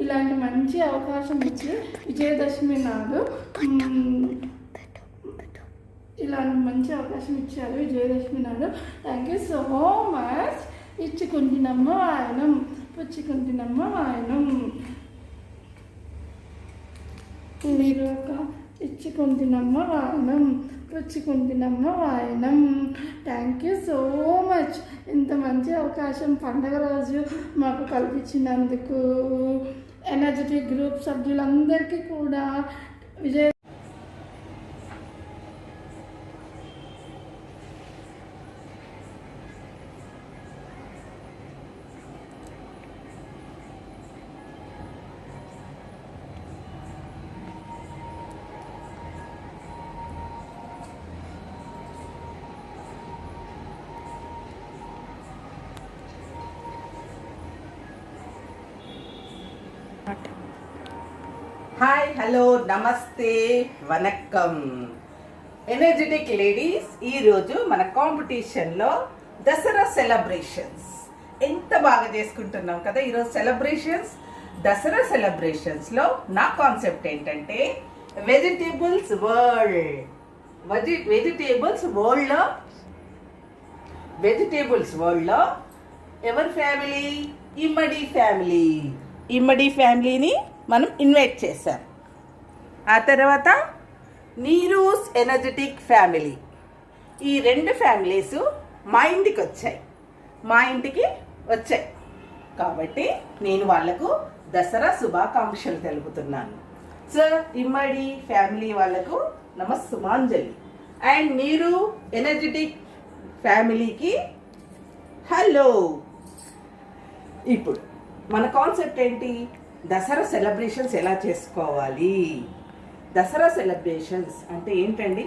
ఇలాంటి మంచి అవకాశం ఇచ్చి విజయదశమి నాడు ఇలాంటి మంచి అవకాశం ఇచ్చారు విజయదశమి నాడు. Thank you so much. ఇచ్చుకుంటున్నమ్మ వాయనం, పుచ్చుకుంటున్నమ్మ వాయనం. మీరు ఒక ఇచ్చుకుంటున్నమ్మ వాయనం, పుచ్చుకుంటున్నమ్మ వాయనం. Thank you so much. ఇంత మంచి అవకాశం పండగ రోజు మాకు కల్పించినందుకు ఎనర్జెటిక్ గ్రూప్ సభ్యులందరికీ కూడా విజయ హాయ్, హలో, నమస్తే, వనక్కం. ఎనర్జెటిక్ లేడీస్, ఈరోజు మన కాంపిటీషన్లో దసరా సెలబ్రేషన్స్ ఎంత బాగా చేసుకుంటున్నాం కదా. ఈరోజు సెలబ్రేషన్స్, దసరా సెలబ్రేషన్స్లో నా కాన్సెప్ట్ ఏంటంటే వెజిటేబుల్స్ వరల్డ్. వెజిటేబుల్స్ వరల్డ్లో ఎవరి ఫ్యామిలీ? ఇమ్మడి ఫ్యామిలీని మనం ఇన్వైట్ చేశాం. ఆ తర్వాత నీరూస్ ఎనర్జెటిక్ ఫ్యామిలీ. ఈ రెండు ఫ్యామిలీస్ మా ఇంటికి వచ్చాయి కాబట్టి నేను వాళ్లకు దసరా శుభాకాంక్షలు తెలుపుతున్నాను. సార్, ఇమ్మడి ఫ్యామిలీ వాళ్లకు నమస్సుమాంజలి అండ్ నీరు ఎనర్జెటిక్ ఫ్యామిలీకి హలో. ఇప్పుడు మన కాన్సెప్ట్ ఏంటి? దసరా సెలబ్రేషన్స్ ఎలా చేసుకోవాలి? దసరా సెలబ్రేషన్స్ అంటే ఏంటండి?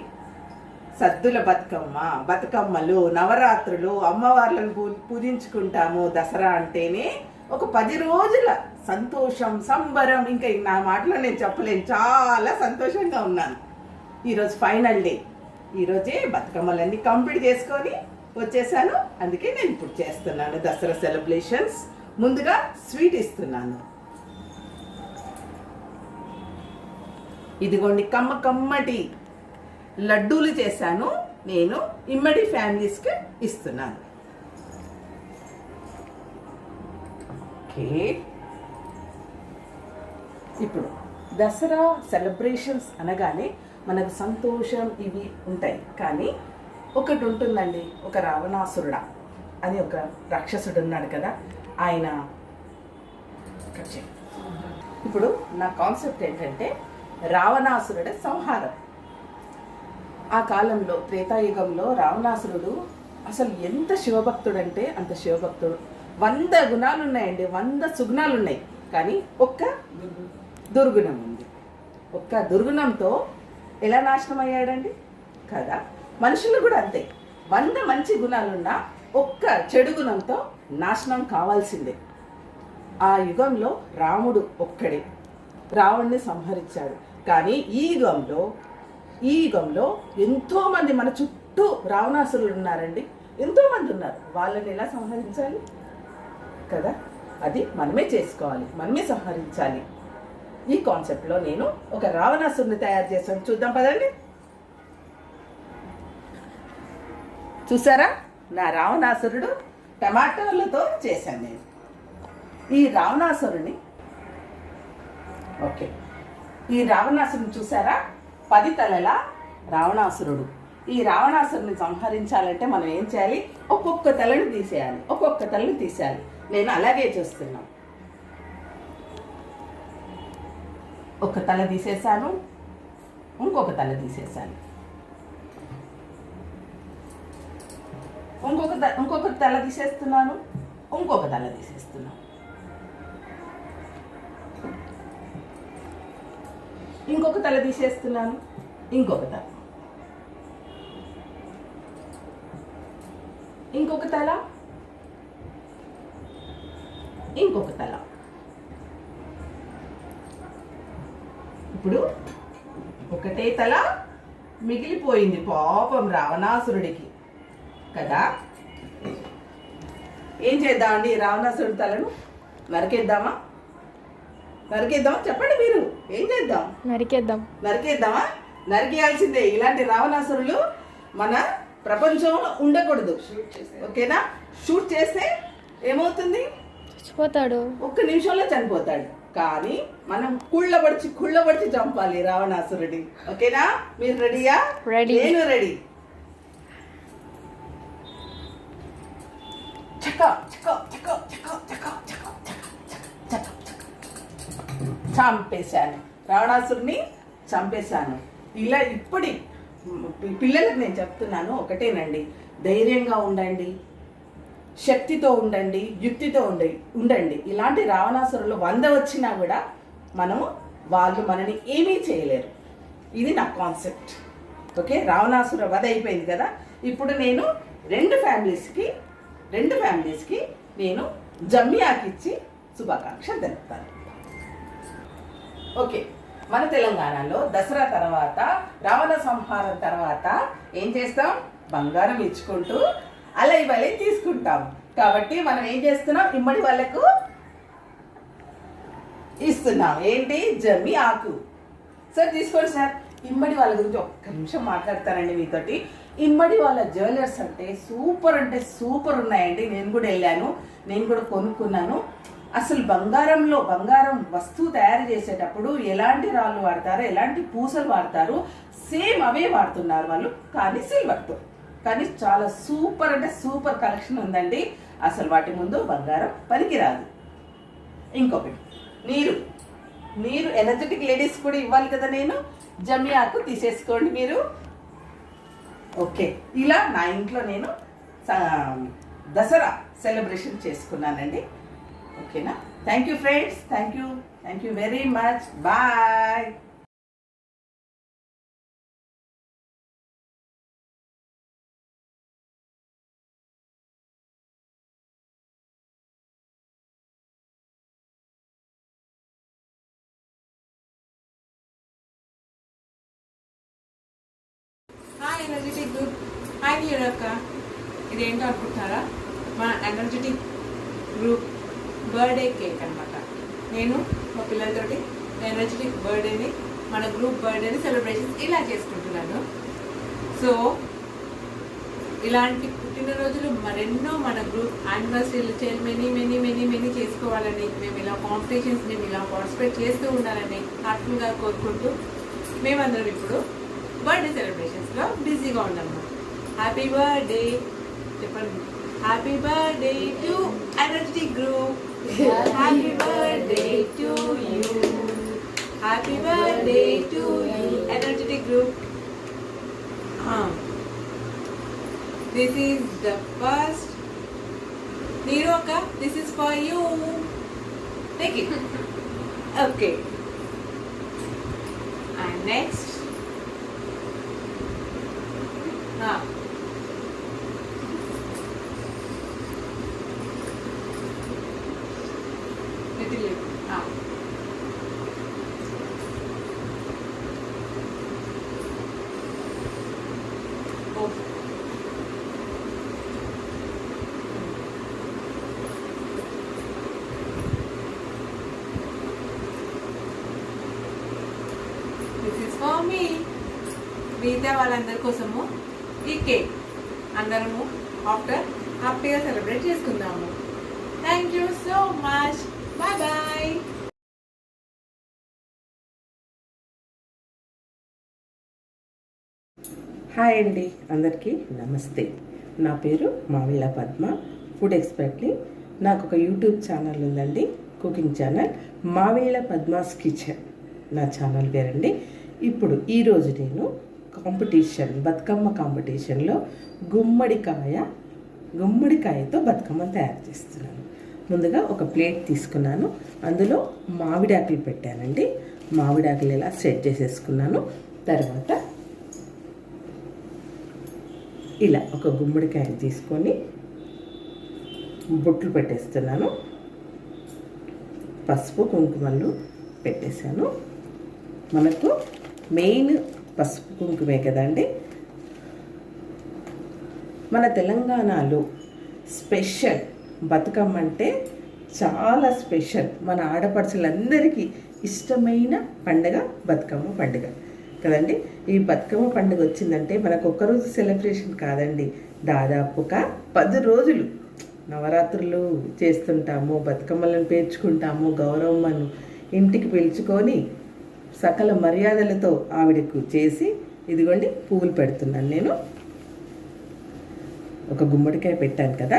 సద్దుల బతుకమ్మలు, నవరాత్రులు, అమ్మవార్లను పూజించుకుంటాము. దసరా అంటేనే ఒక 10 రోజుల సంతోషం, సంబరం. ఇంకా నా మాటలో నేను చెప్పలేను, చాలా సంతోషంగా ఉన్నాను. ఈరోజు ఫైనల్ డే. ఈరోజే బతుకమ్మలన్నీ కంప్లీట్ చేసుకొని వచ్చేసాను. అందుకే నేను ఇప్పుడు చేస్తున్నాను దసరా సెలబ్రేషన్స్. ముందుగా స్వీట్ ఇస్తున్నాను. ఇదిగోండి, కమ్మటి లడ్డూలు చేశాను. నేను ఇమ్మడి ఫ్యామిలీస్కి ఇస్తున్నాను. ఓకే, ఇప్పుడు దసరా సెలబ్రేషన్స్ అనగానే మనకు సంతోషం ఇవి ఉంటాయి. కానీ ఒకటి ఉంటుందండి, ఒక రావణాసురుడా అని ఒక రాక్షసుడు ఉన్నాడు కదా, ఆయన. ఇప్పుడు నా కాన్సెప్ట్ ఏంటంటే రావణాసురుడి సంహారం. ఆ కాలంలో త్రేతాయుగంలో రావణాసురుడు అసలు ఎంత శివభక్తుడంటే అంత శివభక్తుడు. 100 గుణాలు ఉన్నాయండి, 100 సుగుణాలు ఉన్నాయి. కానీ ఒక్క దుర్గుణం ఉంది. ఒక్క దుర్గుణంతో ఎలా నాశనం అయ్యాడండి కదా. మనుషులు కూడా అంతే, 100 మంచి గుణాలున్నా ఒక్క చెడు గుణంతో నాశనం కావాల్సిందే. ఆ యుగంలో రాముడు ఒక్కడే రావణ్ణి సంహరించాడు. కానీ ఈ యుగంలో ఎంతోమంది మన చుట్టూ రావణాసురులు ఉన్నారండి, ఎంతోమంది ఉన్నారు. వాళ్ళని ఎలా సంహరించాలి కదా, అది మనమే చేసుకోవాలి, మనమే సంహరించాలి. ఈ కాన్సెప్ట్లో నేను ఒక రావణాసురుని తయారు చేశాను. చూద్దాం పదండి. చూసారా, నా రావణాసురుడు టమాటోలతో చేశాను నేను. ఈ రావణాసురుని చూసారా, 10 తలల రావణాసురుడు. ఈ రావణాసురుని సంహరించాలంటే మనం ఏం చేయాలి? ఒక్కొక్క తలని తీసేయాలి. నేను అలాగే చూస్తున్నాను. ఒక తల తీసేసాను, ఇంకొక తల తీసేసాను, ఇంకొక తల తీసేస్తున్నాను, ఇంకొక తల తీసేస్తున్నాను, ఇంకొక తల తీసేస్తున్నాను, ఇంకొక తల, ఇంకొక తల, ఇంకొక తల. ఇప్పుడు ఒకటే తల, మిగిలిపోయింది పాపం రావణాసురుడికి కదా. ఏం చేద్దామండి రావణాసురుడి తలను? నరికేద్దామా? చెప్పండి మీరు. ఏం చేద్దాం? నరికేద్దామా? నరికేయాల్సిందే. ఇలాంటి రావణాసురులు మన ప్రపంచంలో ఉండకూడదు. ఓకేనా? షూట్ చేస్తే ఏమవుతుంది? చచ్చిపోతాడు. 1 నిమిషంలో చనిపోతాడు. కానీ మనం కుళ్ళబడిచి చంపాలి రావణాసురుడి. ఓకేనా? మీరు రెడీయా? నేను రెడీ. చంపేశాను రావణాసురుని, చంపేశాను. ఇలా ఇప్పటి పిల్లలకు నేను చెప్తున్నాను ఒకటేనండి, ధైర్యంగా ఉండండి, శక్తితో ఉండండి, యుక్తితో ఉండండి. ఇలాంటి రావణాసురులు 100 వచ్చినా కూడా వాళ్ళు మనని ఏమీ చేయలేరు. ఇది నా కాన్సెప్ట్. ఓకే, రావణాసుర వధ అయిపోయింది కదా. ఇప్పుడు నేను రెండు ఫ్యామిలీస్కి నేను జమ్మి ఆకిచ్చి శుభాకాంక్షలు తెలుపుతాను. ఓకే, మన తెలంగాణలో దసరా తర్వాత, రావణ సంహారం తర్వాత ఏం చేస్తాం? బంగారం ఇచ్చుకుంటూ అలై వలై తీసుకుంటాం. కాబట్టి మనం ఏం చేస్తున్నాం? ఇమ్మడి వాళ్ళకు ఇస్తున్నాం. ఏంటి? జమ్మి ఆకు. సార్ తీసుకోండి సార్. ఇమ్మడి వాళ్ళ గురించి ఒక్క నిమిషం మాట్లాడతానండి మీతోటి. ఇమ్మడి వాళ్ళ జ్యువెలర్స్ అంటే సూపర్ ఉన్నాయండి. నేను కూడా వెళ్ళాను, నేను కూడా కొనుక్కున్నాను. అసలు బంగారం వస్తువు తయారు చేసేటప్పుడు ఎలాంటి రాళ్ళు వాడతారో, ఎలాంటి పూసలు వాడతారు, సేమ్ అవే వాడుతున్నారు వాళ్ళు, కానీ సిల్వర్తో. కానీ చాలా సూపర్ కలెక్షన్ ఉందండి. అసలు వాటి ముందు బంగారం పనికిరాదు. ఇంకొకటి నీరు ఎనర్జెటిక్ లేడీస్ కూడా ఇవ్వాలి కదా. నేను జమ్మి ఆకు తీసేసుకోండి మీరు. ఓకే, ఇలా నా ఇంట్లో నేను దసరా సెలబ్రేషన్ చేసుకున్నానండి. ఓకేనా? Thank you friends, thank you very much. Bye. Hi energetic group. Hi నీరక్క. ఇదేంటో అనుకుంటున్నారా? మా ఎనర్జెటిక్ గ్రూప్ బర్త్డే కేక్ అనమాట. నేను మా పిల్లలతోటి ఎనర్జెటిక్ బర్త్డేని, మన గ్రూప్ బర్త్డేని సెలబ్రేషన్స్ ఇలా చేసుకుంటున్నాను. సో ఇలాంటి పుట్టినరోజులు మరెన్నో మన గ్రూప్ యానివర్సరీలు మెనీ చేసుకోవాలని, మేము ఇలా కాంపిటీషన్స్ మేము ఇలా పార్టిసిపేట్ చేస్తూ ఉండాలని హార్ట్ఫుల్గా కోరుకుంటూ మేమందరం ఇప్పుడు బర్త్డే సెలబ్రేషన్స్లో బిజీగా ఉన్నాము. హ్యాపీ బర్త్డే చెప్పండి. Happy birthday to energetic group. Happy birthday to you. Happy birthday to you energetic group. This is the first. Niroka, this is for you. Take it. Okay. And next. Little lip. Oh. This is for me. మిగతా వాళ్ళందరి కోసము ఈ cake అందరము after హ్యాపీగా celebrate చేసుకుందాము. Thank you so much. Bye bye. Hi అండి, అందరికీ నమస్తే. నా పేరు మావిళ్ళ పద్మ, ఫుడ్ ఎక్స్పర్ట్ని. నాకు ఒక యూట్యూబ్ ఛానల్ ఉందండి, cooking channel, Mavilla Padma's kitchen నా ఛానల్ పేరండి. ఇప్పుడు ఈరోజు నేను బతుకమ్మ కాంపిటీషన్లో గుమ్మడికాయతో బతుకమ్మను తయారు చేస్తున్నాను. ముందుగా ఒక ప్లేట్ తీసుకున్నాను, అందులో మామిడాకులు పెట్టానండి. మామిడాకులు ఇలా సెట్ చేసేసుకున్నాను. తర్వాత ఇలా ఒక గుమ్మడికాయని తీసుకొని బొట్లు పెట్టేస్తున్నాను. పసుపు కుంకుమలు పెట్టేశాను. మనకు మెయిన్ పసుపు కుంకుమే కదండి. మన తెలంగాణలో స్పెషల్ బతుకమ్మ అంటే చాలా స్పెషల్. మన ఆడపడుచులందరికీ ఇష్టమైన పండుగ బతుకమ్మ పండుగ కదండి. ఈ బతుకమ్మ పండుగ వచ్చిందంటే మనకు ఒక్కరోజు సెలబ్రేషన్ కాదండి, దాదాపుగా 10 రోజులు నవరాత్రులు చేస్తుంటాము, బతుకమ్మలను పేర్చుకుంటాము, గౌరమ్మను ఇంటికి పిలుచుకొని సకల మర్యాదలతో ఆవిడకు చేసి ఇదిగోండి పువ్వులు పెడుతున్నాను. నేను ఒక గుమ్మడికాయ పెట్టాను కదా,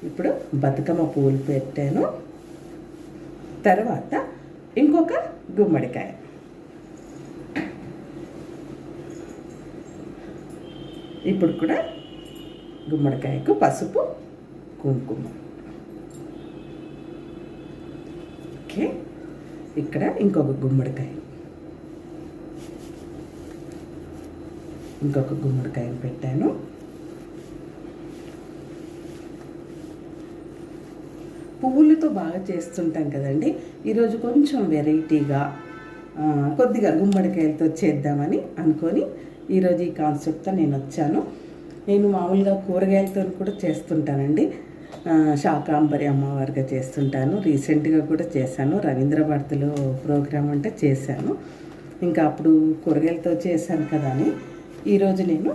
ఇప్పుడు బతుకమ్మ పువ్వులు పెట్టాను. తర్వాత ఇంకొక గుమ్మడికాయ, ఇప్పుడు కూడా గుమ్మడికాయకు పసుపు కుంకుమ. ఓకే, ఇక్కడ ఇంకొక గుమ్మడికాయ, ఇంకొక గుమ్మడికాయను పెట్టాను. పువ్వులతో బాగా చేస్తుంటాం కదండి. ఈరోజు కొంచెం వెరైటీగా కొద్దిగా గుమ్మడికాయలతో చేద్దామని అనుకొని ఈరోజు ఈ కాన్సెప్ట్తో నేను వచ్చాను. నేను మామూలుగా కూరగాయలతో కూడా చేస్తుంటానండి, శాకాంబరి అమ్మవారిగా చేస్తుంటాను. రీసెంట్గా కూడా చేశాను, రవీంద్ర భారతిలో ప్రోగ్రామ్ అంటే చేశాను. ఇంకా అప్పుడు కూరగాయలతో చేశాను కదా అని ఈరోజు నేను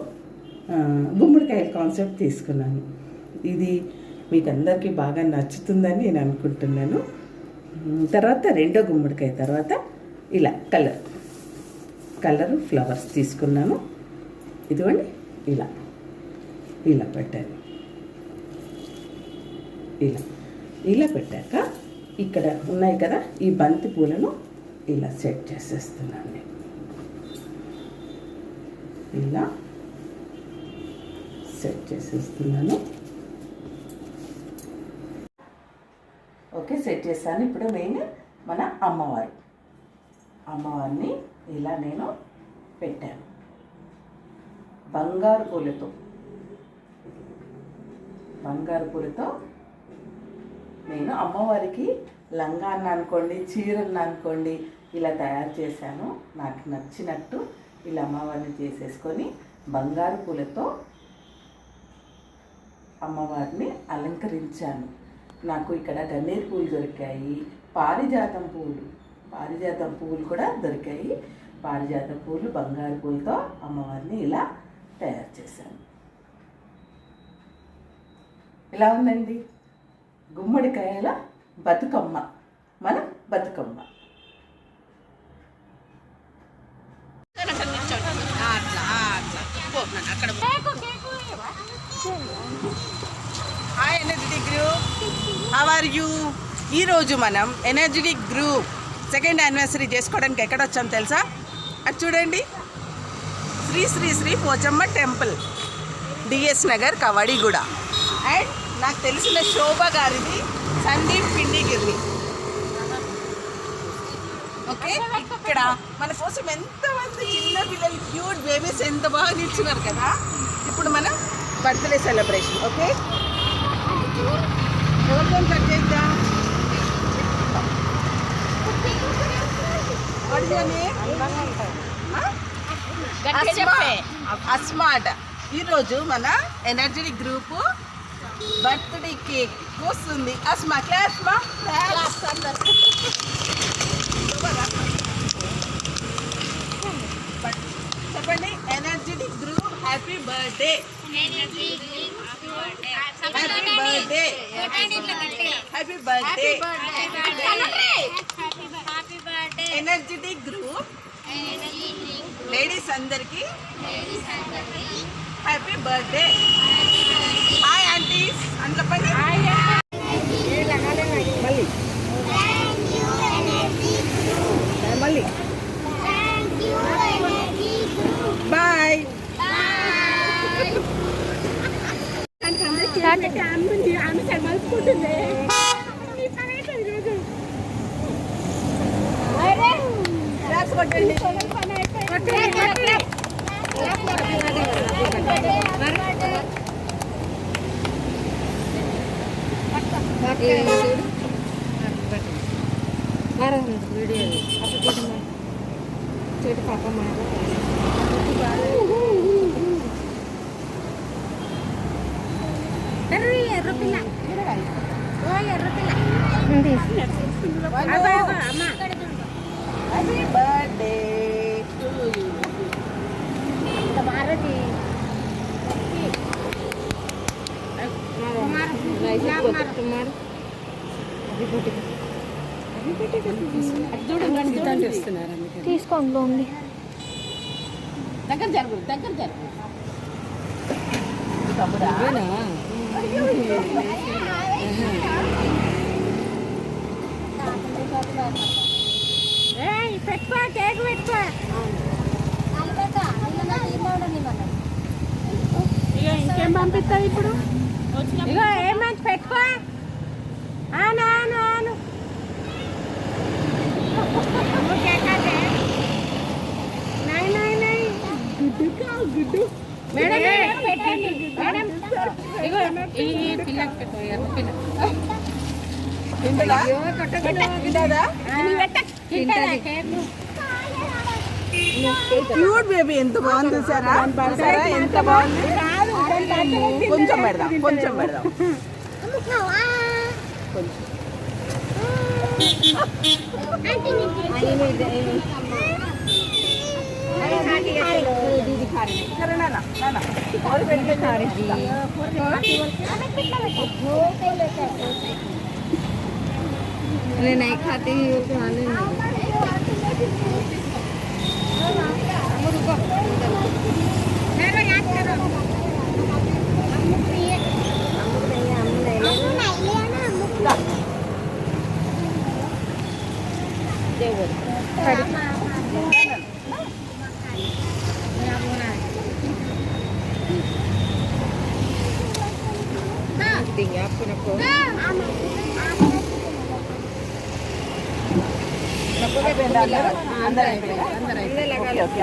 గుమ్మడికాయల కాన్సెప్ట్ తీసుకున్నాను. ఇది మీకు అందరికీ బాగా నచ్చుతుందని నేను అనుకుంటున్నాను. తర్వాత రెండో గుమ్మడికాయ తర్వాత ఇలా కలరు ఫ్లవర్స్ తీసుకున్నాను. ఇదిగోండి ఇలా పెట్టాను. ఇలా పెట్టాక ఇక్కడ ఉన్నాయి కదా ఈ బంతి పూలను ఇలా సెట్ చేసేస్తున్నాను. ఇలా సెట్ చేసేస్తున్నాను. ఓకే, సెట్ చేశాను. ఇప్పుడు మెయిన్ మన అమ్మవారిని ఇలా నేను పెట్టాను. బంగారు పూలతో నేను అమ్మవారికి లంగాన్ని అనుకోండి, చీరలను అనుకోండి ఇలా తయారు చేశాను. నాకు నచ్చినట్టు ఇలా అమ్మవారిని చేసేసుకొని బంగారు పూలతో అమ్మవారిని అలంకరించాను. నాకు ఇక్కడ గన్నేరు పూలు దొరికాయి, పారిజాతం పువ్వులు కూడా దొరికాయి. పారిజాతం పూలు బంగారు పూలతో అమ్మవారిని ఇలా తయారు చేశాను. ఇలా ఉందండి గుమ్మడికాయల బతుకమ్మ, మన Bathukamma. Hi energetic group, how are you? ఈరోజు మనం ఎనర్జెటిక్ గ్రూప్ 2nd యానివర్సరీ చేసుకోవడానికి ఎక్కడ వచ్చాం తెలుసా? అది చూడండి, Shri Shri Shri Pochamma temple, D S Nagar, Kavadiguda. And నాకు తెలిసిన శోభ గారిది సందీప్ పిండిగిరి. ఓకే, ఇక్కడ మన కోసం ఎంతమంది చిన్న పిల్లలు క్యూట్ బేబీస్ ఎంత బాగా నిల్చున్నారు కదా. ఇప్పుడు మనం బర్త్డే సెలబ్రేషన్. ఓకే, ఎవరితో కట్ చేద్దాం? అస్మాట్. ఈరోజు మన ఎనర్జెటిక్ గ్రూప్ బర్త్డే కేక్ వస్తుంది. అస్మా క్లాస్ చెప్పండి. Energetic group happy birthday, happy birthday, happy birthday. Energetic group ladies అందరికి హ్యాపీ బర్త్డే. హాయ్ ఆంటీస్ అని చెప్పండి. మళ్ళీ బాయ్. కొట్టండి. వీడియో పాప హ్యాపీ బర్త్డే టు యూ. తీసుకోండి ఉంది దగ్గర జరుగు తమ్ముడా పెట్టుకో కేక్ పెట్టుకో ఇక ఇంకేం పంపిస్తావు ఇప్పుడు? ఇగో ఏమంటే పెట్టుకో ఆను ఆను ఆను గుడ్డు మేడం పెట్టండి మేడం ఇగో ఈ పిల్లకి పెట్టు ఎర్ర పిల్ల క్యూట్ బేబీ ఎంత బాగుంది చూసారా? ఎంత బాగుంది. కొంచెం పెడదాం मैं नहीं खाती खाने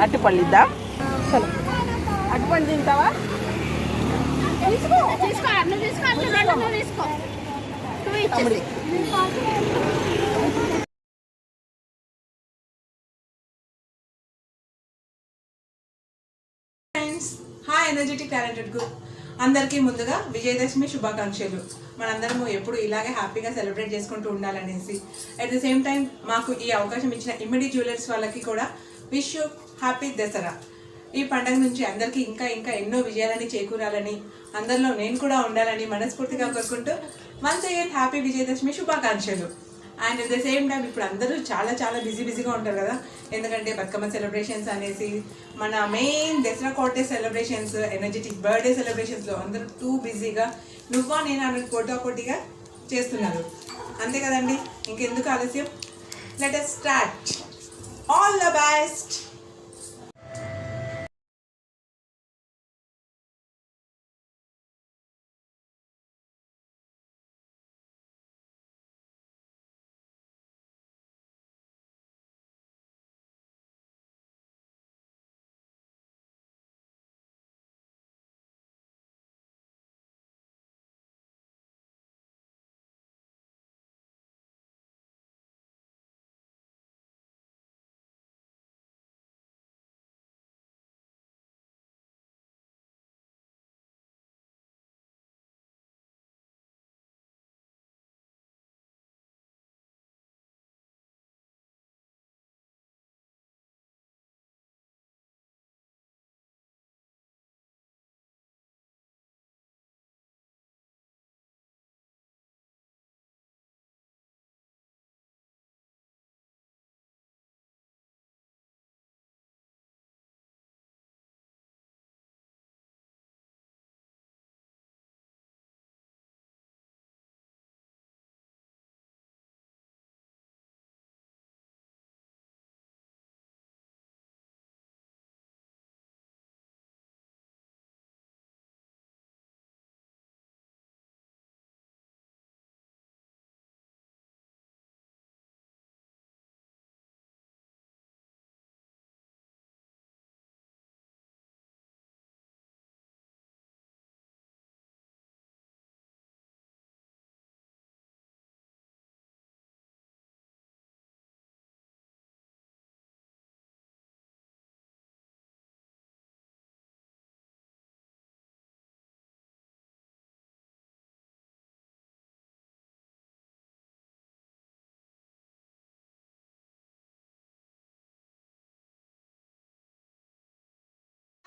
అట్టుపళ్ళు ఇద్దా? అట్టుపళ్ళు తింటావా? Friends, hi energetic talented group అందరికీ ముందుగా విజయదశమి శుభాకాంక్షలు. మనందరము ఎప్పుడు ఇలాగే హ్యాపీగా సెలబ్రేట్ చేసుకుంటూ ఉండాలనేసి అట్ ద సేమ్ టైం మాకు ఈ అవకాశం ఇచ్చిన ఇమ్మడి జ్యువెలర్స్ వాళ్ళకి కూడా విష్ యూ హ్యాపీ దసరా. ఈ పండుగ నుంచి అందరికీ ఇంకా ఇంకా ఎన్నో విజయాలని చేకూరాలని, అందరిలో నేను కూడా ఉండాలని మనస్ఫూర్తిగా కోరుకుంటూ వన్స్ అగైన్ హ్యాపీ విజయదశమి శుభాకాంక్షలు. And at the same time ఇప్పుడు అందరూ చాలా చాలా బిజీగా ఉంటారు కదా, ఎందుకంటే బతుకమ్మ సెలబ్రేషన్స్ అనేసి మన మెయిన్ దసరా కోటే సెలబ్రేషన్స్, ఎనర్జెటిక్ బర్త్డే సెలబ్రేషన్స్లో అందరూ టూ బిజీగా నువ్వా నేను అన్న పోటాపోటీగా చేస్తున్నారు. అంతే కదండి, ఇంకెందుకు ఆలస్యం, let us start. All the best.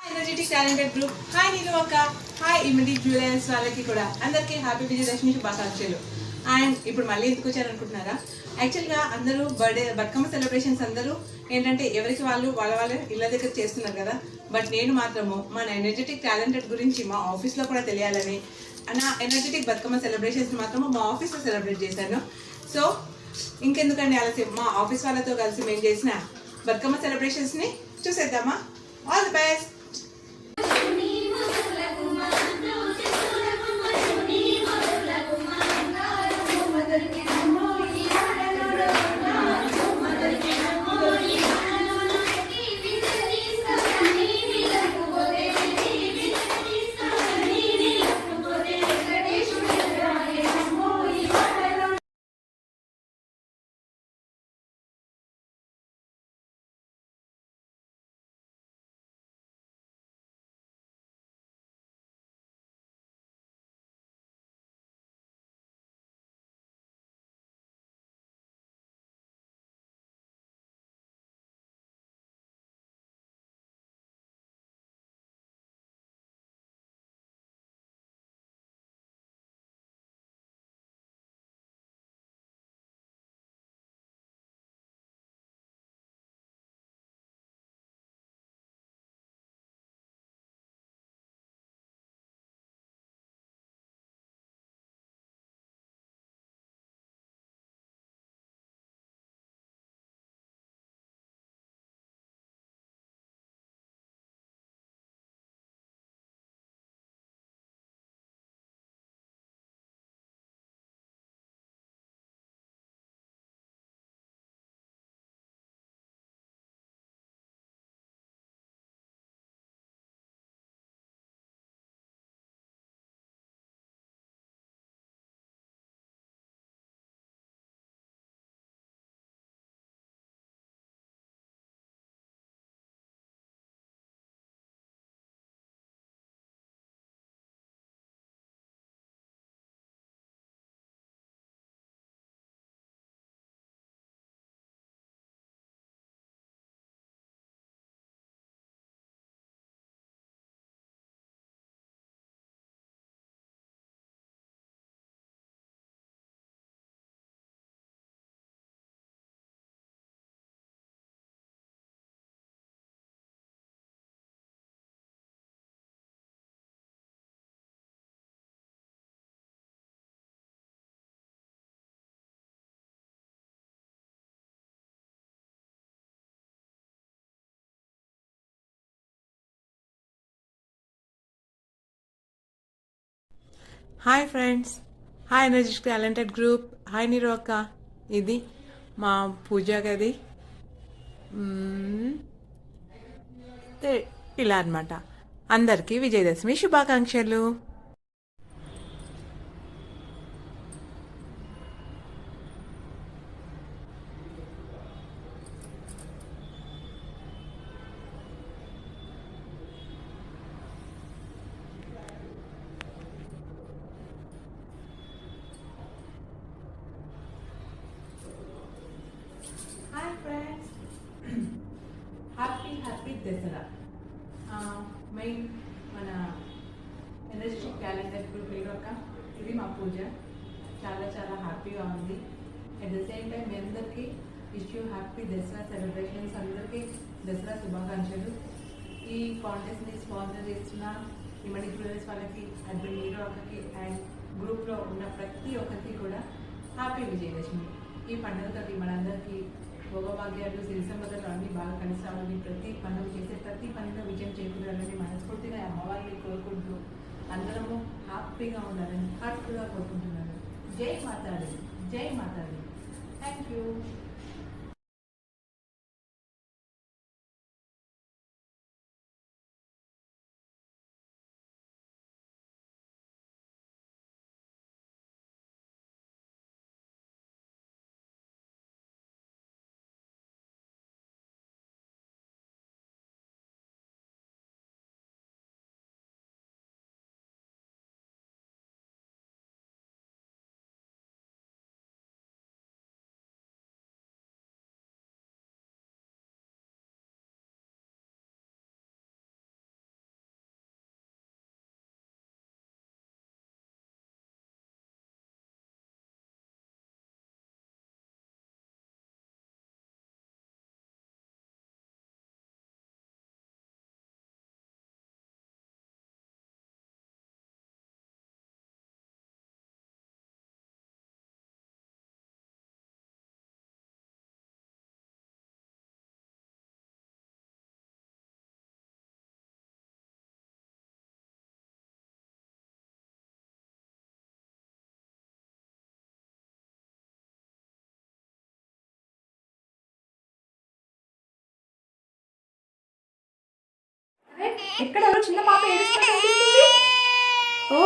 Energetic talented group, hi నీరు అక్క, హాయ్ ఇమిడి జ్యువెలర్స్ వాళ్ళకి కూడా అందరికీ హ్యాపీ విజయదశమి శుభాకాంక్షలు. అండ్ ఇప్పుడు మళ్ళీ ఎందుకు వచ్చారనుకుంటున్నారా? యాక్చువల్గా అందరూ బతుకమ్మ సెలబ్రేషన్స్ అందరూ ఏంటంటే ఎవరికి వాళ్ళు వాళ్ళ ఇళ్ళ దగ్గర చేస్తున్నారు కదా. బట్ నేను మాత్రము మన ఎనర్జెటిక్ టాలెంటెడ్ గురించి మా ఆఫీస్లో కూడా తెలియాలని నా ఎనర్జెటిక్ బతుకమ్మ సెలబ్రేషన్స్ మాత్రము మా ఆఫీస్లో సెలబ్రేట్ చేశాను. సో ఇంకెందుకండి ఆలస్యం, మా ఆఫీస్ వాళ్ళతో కలిసి మేము చేసిన బతుకమ్మ సెలబ్రేషన్స్ని చూసేద్దామా? All the best. Hi friends, hi energetic talented group, hi నీరు అక్క. ఇది మా పూజ గది. ఇలా అనమాట. అందరికీ విజయదశమి శుభాకాంక్షలు. Hi friends, happy Dasara. Main మన ఎనర్జెటిక్ టాలెంటెడ్ గ్రూప్ అక్క, ఇది మా పూజ. చాలా చాలా హ్యాపీగా ఉంది. అట్ ద సేమ్ టైం మీ అందరికీ wish you happy Dasara celebrations. అందరికీ దసరా శుభాకాంక్షలు. ఈ కాంటెస్ట్ని స్పాన్సర్ చేస్తున్న ఇమడి జ్యువెలర్స్ వాళ్ళకి, అడ్మిన్ నీరు అక్కకి అండ్ గ్రూప్లో ఉన్న ప్రతి ఒక్కరికి కూడా హ్యాపీ విజయదశమి. ఈ పండుగతోటి మనందరికీ భోగభాగ్యాలు, సిరి సంపదలు అన్నీ బాగా కలిసి రావాలని, ప్రతి పనులు చేసే ప్రతి పనిలో విజయం చేకూరాలని మనస్ఫూర్తిగా అమ్మవారిని కోరుకుంటూ అందరము హ్యాపీగా ఉండాలని హార్ట్ఫుల్గా కోరుకుంటున్నాను. జై మాతాడి, జై మాతాడి. Thank you. ఎక్కడ ఎవరో చిన్న పాప ఏడుస్తున్నట్టు అనిపిస్తుంది. ఓ,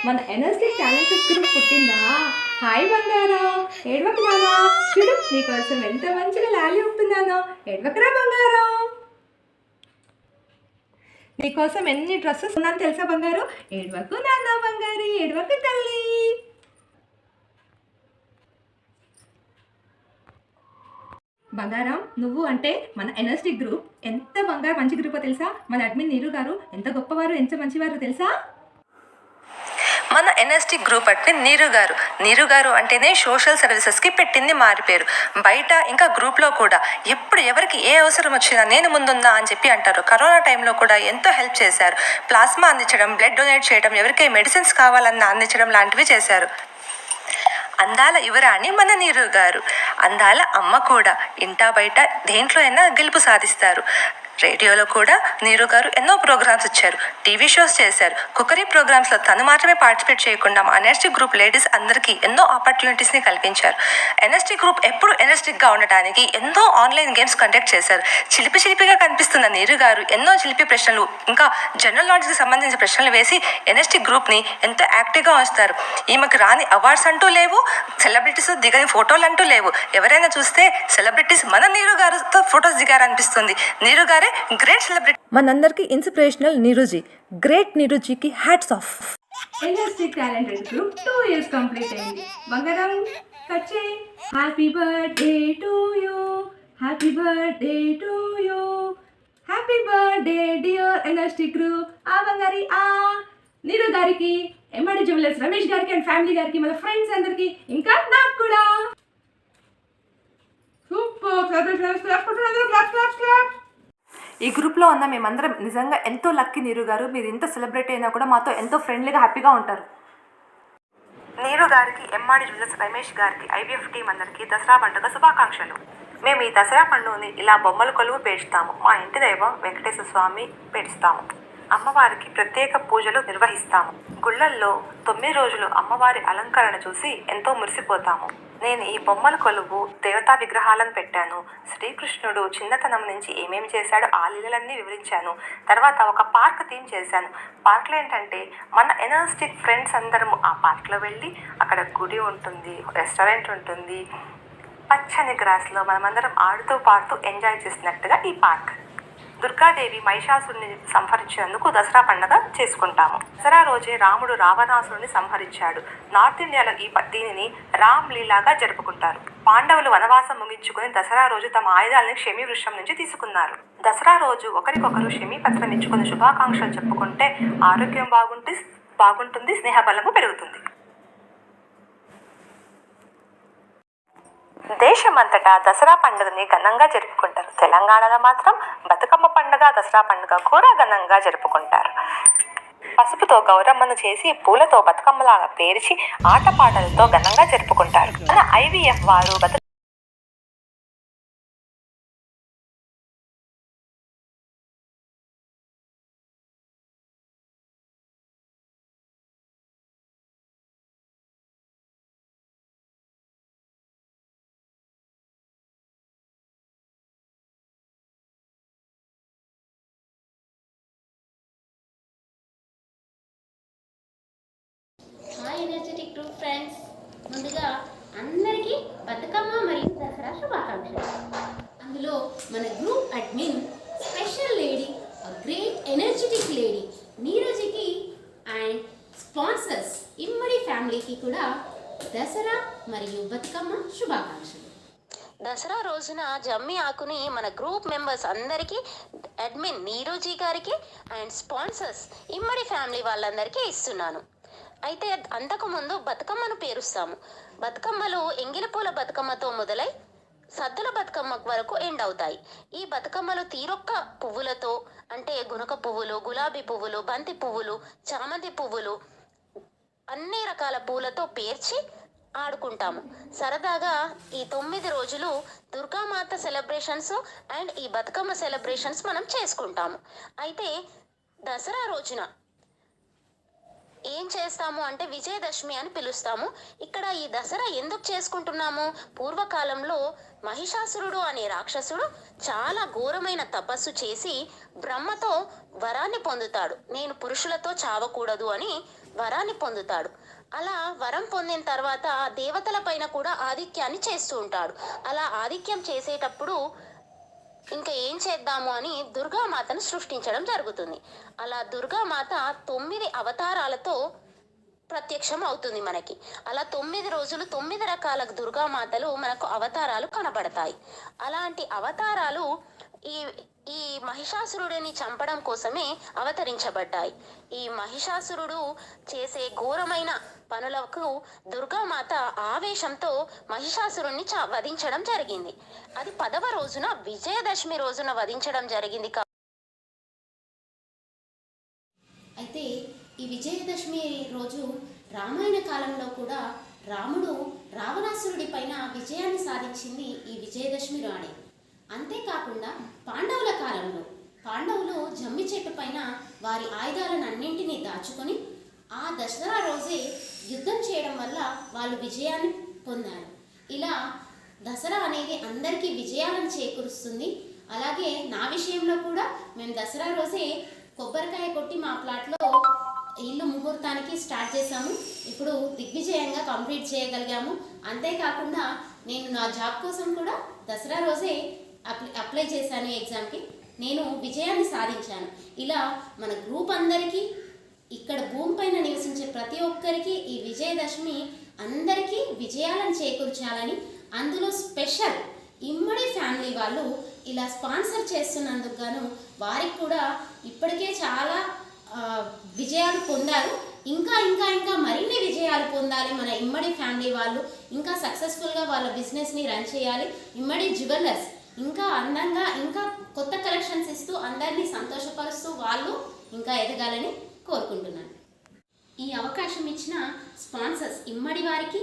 మన ఎనర్జెటిక్ టాలెంటెడ్ గ్రూప్ పుట్టిందా? హాయ్ బంగారం, ఏడవకు నానా. చూడు నీకోసం ఎంత మంచిగా లాలి ఉంటున్నానో. ఏడవకురా బంగారం. నీకోసం ఎన్ని డ్రెస్సెస్ ఉన్నాను తెలుసా బంగారు? ఏడవకు నాన్న బంగారి, ఏడవకు తల్లి. బంగారం, నువ్వు అంటే మన ఎనర్జెటిక్ గ్రూప్ ఎంత బంగారు మంచి గ్రూపో తెలుసా? మన అడ్మిన్ నీరు గారు ఎంత గొప్పవారు, ఎంత మంచివారు తెలుసా? మన ఎన్ఎస్టీ గ్రూప్ అడ్మిన్ నీరు గారు అంటేనే సోషల్ సర్వీసెస్కి పెట్టింది మారిపేరు. బయట ఇంకా గ్రూప్లో కూడా ఎప్పుడు ఎవరికి ఏ అవసరం వచ్చినా నేను ముందున్నా అని చెప్పి అంటారు. కరోనా టైంలో కూడా ఎంతో హెల్ప్ చేశారు. ప్లాస్మా అందించడం, బ్లడ్ డొనేట్ చేయడం, ఎవరికై మెడిసిన్స్ కావాలన్నా అందించడం లాంటివి చేశారు. అందాల యువరాణి మన నీరు గారు. అందాల అమ్మ కూడా. ఇంటా బయట దేంట్లో అయినా గెలుపు సాధిస్తారు. రేడియోలో కూడా నీరు గారు ఎన్నో ప్రోగ్రామ్స్ ఇచ్చారు. టీవీ షోస్ చేశారు. కుకరీ ప్రోగ్రామ్స్లో తను మాత్రమే పార్టిసిపేట్ చేయకుండా మా ఎన్ఎస్టీ గ్రూప్ లేడీస్ అందరికీ ఎన్నో ఆపర్చునిటీస్ని కల్పించారు. ఎన్ఎస్టీ గ్రూప్ ఎప్పుడు ఎనర్జెటిక్గా ఉండటానికి ఎన్నో ఆన్లైన్ గేమ్స్ కండక్ట్ చేశారు. చిలిపిగా కనిపిస్తున్న నీరు గారు ఎన్నో చిలిపి ప్రశ్నలు, ఇంకా జనరల్ నాలెడ్జ్కి సంబంధించిన ప్రశ్నలు వేసి ఎన్ఎస్టీ గ్రూప్ని ఎంతో యాక్టివ్గా ఉంచుతారు. ఈమెకు రాని అవార్డ్స్ అంటూ లేవు, సెలబ్రిటీస్ దిగని ఫోటోలు అంటూ లేవు. ఎవరైనా చూస్తే సెలబ్రిటీస్ మన నీరు గారితో ఫొటోస్ దిగారనిపిస్తుంది. నీరు గారే గ్రేట్ సెలబ్రిటీ. మనందరికీ inspirational నీరుజీ. Great నీరుజీకి hats off. Energetic talented group 2 years complete అయింది. బంగారం కట్ చేయి. Happy birthday to you, happy birthday to you, happy birthday dear energetic group. ఆ బంగారి ఆ నీరు గారికి, ఎంఆర్డి జ్యువెలర్స్ రమేష్ గారికి అండ్ ఫ్యామిలీ గారికి, మన ఫ్రెండ్స్ అందరికి, ఇంకా నాకు కూడా. ఈ గ్రూప్లో ఉన్న మేమందరం నిజంగా ఎంతో లక్కీ. నీరు గారు, మీరు ఇంత సెలబ్రేట్ అయినా కూడా మాతో ఎంతో ఫ్రెండ్లీగా హ్యాపీగా ఉంటారు. నీరు గారికి, ఎంఆర్డి జ్యువెలర్స్ రమేష్ గారికి, ఐవీఎఫ్ టీం అందరికీ దసరా పండుగ శుభాకాంక్షలు. మేము ఈ దసరా పండుగని ఇలా బొమ్మల కొలువు పేర్చుతాము. మా ఇంటి దైవం వెంకటేశ్వర స్వామి పేరుస్తాము. అమ్మవారికి ప్రత్యేక పూజలు నిర్వహిస్తాము. గుళ్ళల్లో 9 రోజులు అమ్మవారి అలంకరణ చూసి ఎంతో మురిసిపోతాము. నేను ఈ బొమ్మల కొలువు దేవతా విగ్రహాలను పెట్టాను. శ్రీకృష్ణుడు చిన్నతనం నుంచి ఏమేమి చేశాడో ఆ లీలలన్నీ వివరించాను. తర్వాత ఒక పార్క్ థీమ్ చేశాను. పార్క్లో ఏంటంటే మన ఎనర్జెటిక్ ఫ్రెండ్స్ అందరము ఆ పార్క్లో వెళ్ళి అక్కడ గుడి ఉంటుంది, రెస్టారెంట్ ఉంటుంది, పచ్చని గ్రాస్లో మనమందరం ఆడుతూ పాడుతూ ఎంజాయ్ చేసినట్టుగా ఈ పార్క్. దుర్గాదేవి మహిషాసురుని సంహరించినందుకు దసరా పండుగ చేసుకుంటాము. దసరా రోజే రాముడు రావణాసురుని సంహరించాడు. నార్త్ ఇండియాలో దీనిని రామ్ లీలాగా జరుపుకుంటారు. పాండవులు వనవాసం ముగించుకుని దసరా రోజు తమ ఆయుధాలని క్షమి వృక్షం నుంచి తీసుకున్నారు. దసరా రోజు ఒకరికొకరు క్షమి పత్రం ఇచ్చుకుని శుభాకాంక్షలు చెప్పుకుంటే ఆరోగ్యం బాగుంటుంది, స్నేహబలము పెరుగుతుంది. దేశమంతటా దసరా పండుగని ఘనంగా జరుపుకుంటారు. తెలంగాణలో మాత్రం బతుకమ్మ పండుగ, దసరా పండుగ కూడా ఘనంగా జరుపుకుంటారు. పసుపుతో గౌరమ్మను చేసి పూలతో బతుకమ్మలాగా పేర్చి ఆటపాటలతో ఘనంగా జరుపుకుంటారు. మన ఐవీఎఫ్ వారు హాయ్ ఎనర్జెటిక్ గ్రూప్ ఫ్రెండ్స్, ముందుగా అందరికీ బతుకమ్మ మరియు దసరా శుభాకాంక్షలు. అందులో మన group admin special lady, great energetic lady నీరజ్కి అండ్ స్పాన్సర్స్ ఇమ్మడి ఫ్యామిలీకి కూడా దసరా మరియు బతుకమ్మ శుభాకాంక్షలు. దసరా రోజున జమ్మి ఆకుని మన గ్రూప్ మెంబర్స్ అందరికీ, అడ్మిన్ నీరోజీ గారికి అండ్ స్పాన్సర్స్ ఇమ్మడి ఫ్యామిలీ వాళ్ళందరికీ ఇస్తున్నాను. అయితే అంతకుముందు బతుకమ్మను పేరుస్తాము. బతుకమ్మలు ఎంగిలిపూల బతుకమ్మతో మొదలై సద్దుల బతుకమ్మ వరకు ఎండ్ అవుతాయి. ఈ బతుకమ్మలు తీరొక్క పువ్వులతో, అంటే గునక పువ్వులు, గులాబీ పువ్వులు, బంతి పువ్వులు, చామంతి పువ్వులు, అన్ని రకాల పూలతో పేర్చి ఆడుకుంటాము. సరదాగా ఈ 9 రోజులు దుర్గామాత సెలబ్రేషన్స్ అండ్ ఈ బతుకమ్మ సెలబ్రేషన్స్ మనం చేసుకుంటాము. అయితే దసరా రోజున ఏం ఏం చేస్తాము అంటే విజయదశమి అని పిలుస్తాము. ఇక్కడ ఈ దసరా ఎందుకు చేసుకుంటున్నాము? పూర్వకాలంలో మహిషాసురుడు అనే రాక్షసుడు చాలా ఘోరమైన తపస్సు చేసి బ్రహ్మతో వరాన్ని పొందుతాడు. నేను పురుషులతో చావకూడదు అని వరాన్ని పొందుతాడు. అలా వరం పొందిన తర్వాత దేవతల పైన కూడా ఆధిక్యాన్ని చేస్తూ ఉంటాడు. అలా ఆధిక్యం చేసేటప్పుడు ఇంకా ఏం చేద్దాము అని దుర్గామాతను సృష్టించడం జరుగుతుంది. అలా దుర్గామాత 9 అవతారాలతో ప్రత్యక్షం అవుతుంది మనకి. అలా 9 రోజులు 9 రకాల దుర్గామాతలు మనకు అవతారాలు కనబడతాయి. అలాంటి అవతారాలు ఈ మహిషాసురుడిని చంపడం కోసమే అవతరించబడ్డాయి. ఈ మహిషాసురుడు చేసే ఘోరమైన పనులకు దుర్గామాత ఆవేశంతో మహిషాసురుణ్ణి వధించడం జరిగింది. అది 10వ రోజున విజయదశమి రోజున వధించడం జరిగింది. అయితే ఈ విజయదశమి రోజు రామాయణ కాలంలో కూడా రాముడు రావణాసురుడి పైన విజయాన్ని సాధించింది ఈ విజయదశమి నాడే. అంతేకాకుండా పాండవుల కాలంలో పాండవులు జమ్మి చెట్టు పైన వారి ఆయుధాలను అన్నింటినీ దాచుకొని ఆ దసరా రోజే యుద్ధం చేయడం వల్ల వాళ్ళు విజయాన్ని పొందారు. ఇలా దసరా అనేది అందరికీ విజయాలను చేకూరుస్తుంది. అలాగే నా విషయంలో కూడా మేము దసరా రోజే కొబ్బరికాయ కొట్టి మా ప్లాట్లో ఇల్లు ముహూర్తానికి స్టార్ట్ చేశాము. ఇప్పుడు దిగ్విజయంగా కంప్లీట్ చేయగలిగాము. అంతేకాకుండా నేను నా జాబ్ కోసం కూడా దసరా రోజే అప్లై చేశాను ఎగ్జామ్కి. నేను విజయాన్ని సాధించాను. ఇలా మన గ్రూప్ అందరికీ, ఇక్కడ భూమి పైన నివసించే ప్రతి ఒక్కరికి ఈ విజయదశమి అందరికీ విజయాలను చేకూర్చాలని, అందులో స్పెషల్ ఇమ్మడి ఫ్యామిలీ వాళ్ళు ఇలా స్పాన్సర్ చేస్తున్నందుకు గాను వారికి కూడా ఇప్పటికే చాలా విజయాలు పొందారు. ఇంకా ఇంకా ఇంకా మరిన్ని విజయాలు పొందాలి మన ఇమ్మడి ఫ్యామిలీ వాళ్ళు. ఇంకా సక్సెస్ఫుల్గా వాళ్ళ బిజినెస్ని రన్ చేయాలి. ఇమ్మడి జ్యువెలర్స్ ఇంకా అందంగా ఇంకా కొత్త కలెక్షన్స్ ఇస్తూ అందరినీ సంతోషపరుస్తూ వాళ్ళు ఇంకా ఎదగాలని కోరుకుంటున్నాను. ఈ అవకాశం ఇచ్చిన స్పాన్సర్స్ ఇమ్మడి వారికి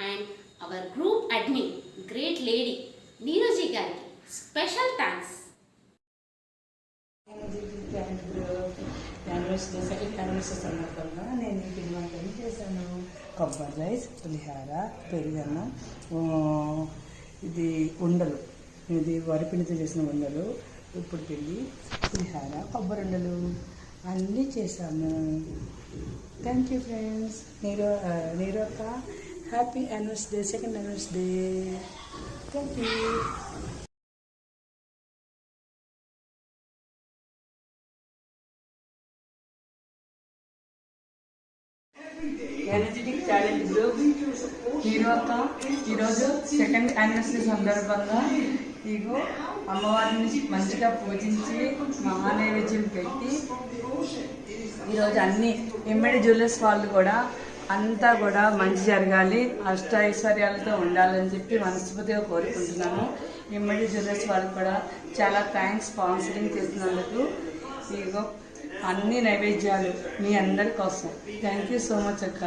and our group admin great lady నీరుజీ గారికి స్పెషల్ థ్యాంక్స్. సెకండ్ యానివర్సరీ సందర్భంగా నేను ఈ పిండి వంటలు చేశాను. కొబ్బరి రైస్, పులిహార, పెరుగన్నం, ఇది ఉండలు, ఇది వరిపిండితో చేసిన ఉండలు, ఉప్పుడు పిండి, పులిహార, కొబ్బరి ఉండలు అన్నీ చేశాము. Thank you friends. నీరు అక్క happy anniversary, second anniversary. Thank you. Energetic talent group నీరు అక్క ఈరోజు సెకండ్ యానివర్సరీ సందర్భంగా ఇగో అమ్మవారిని మంచిగా పూజించి మహానైవేద్యం పెట్టి ఈరోజు అన్ని ఇమ్మడి జ్యువెలర్స్ వాళ్ళు కూడా అంతా కూడా మంచి జరగాలి, అష్ట ఐశ్వర్యాలతో ఉండాలని చెప్పి మనస్ఫూర్తిగా కోరుకుంటున్నాను. ఇమ్మడి జ్యువెలర్స్ వాళ్ళు కూడా చాలా థ్యాంక్స్ స్పాన్సరింగ్ చేస్తున్నందుకు. ఇగో అన్ని నైవేద్యాలు మీ అందరి కోసం. థ్యాంక్ యూ సో మచ్ అక్క.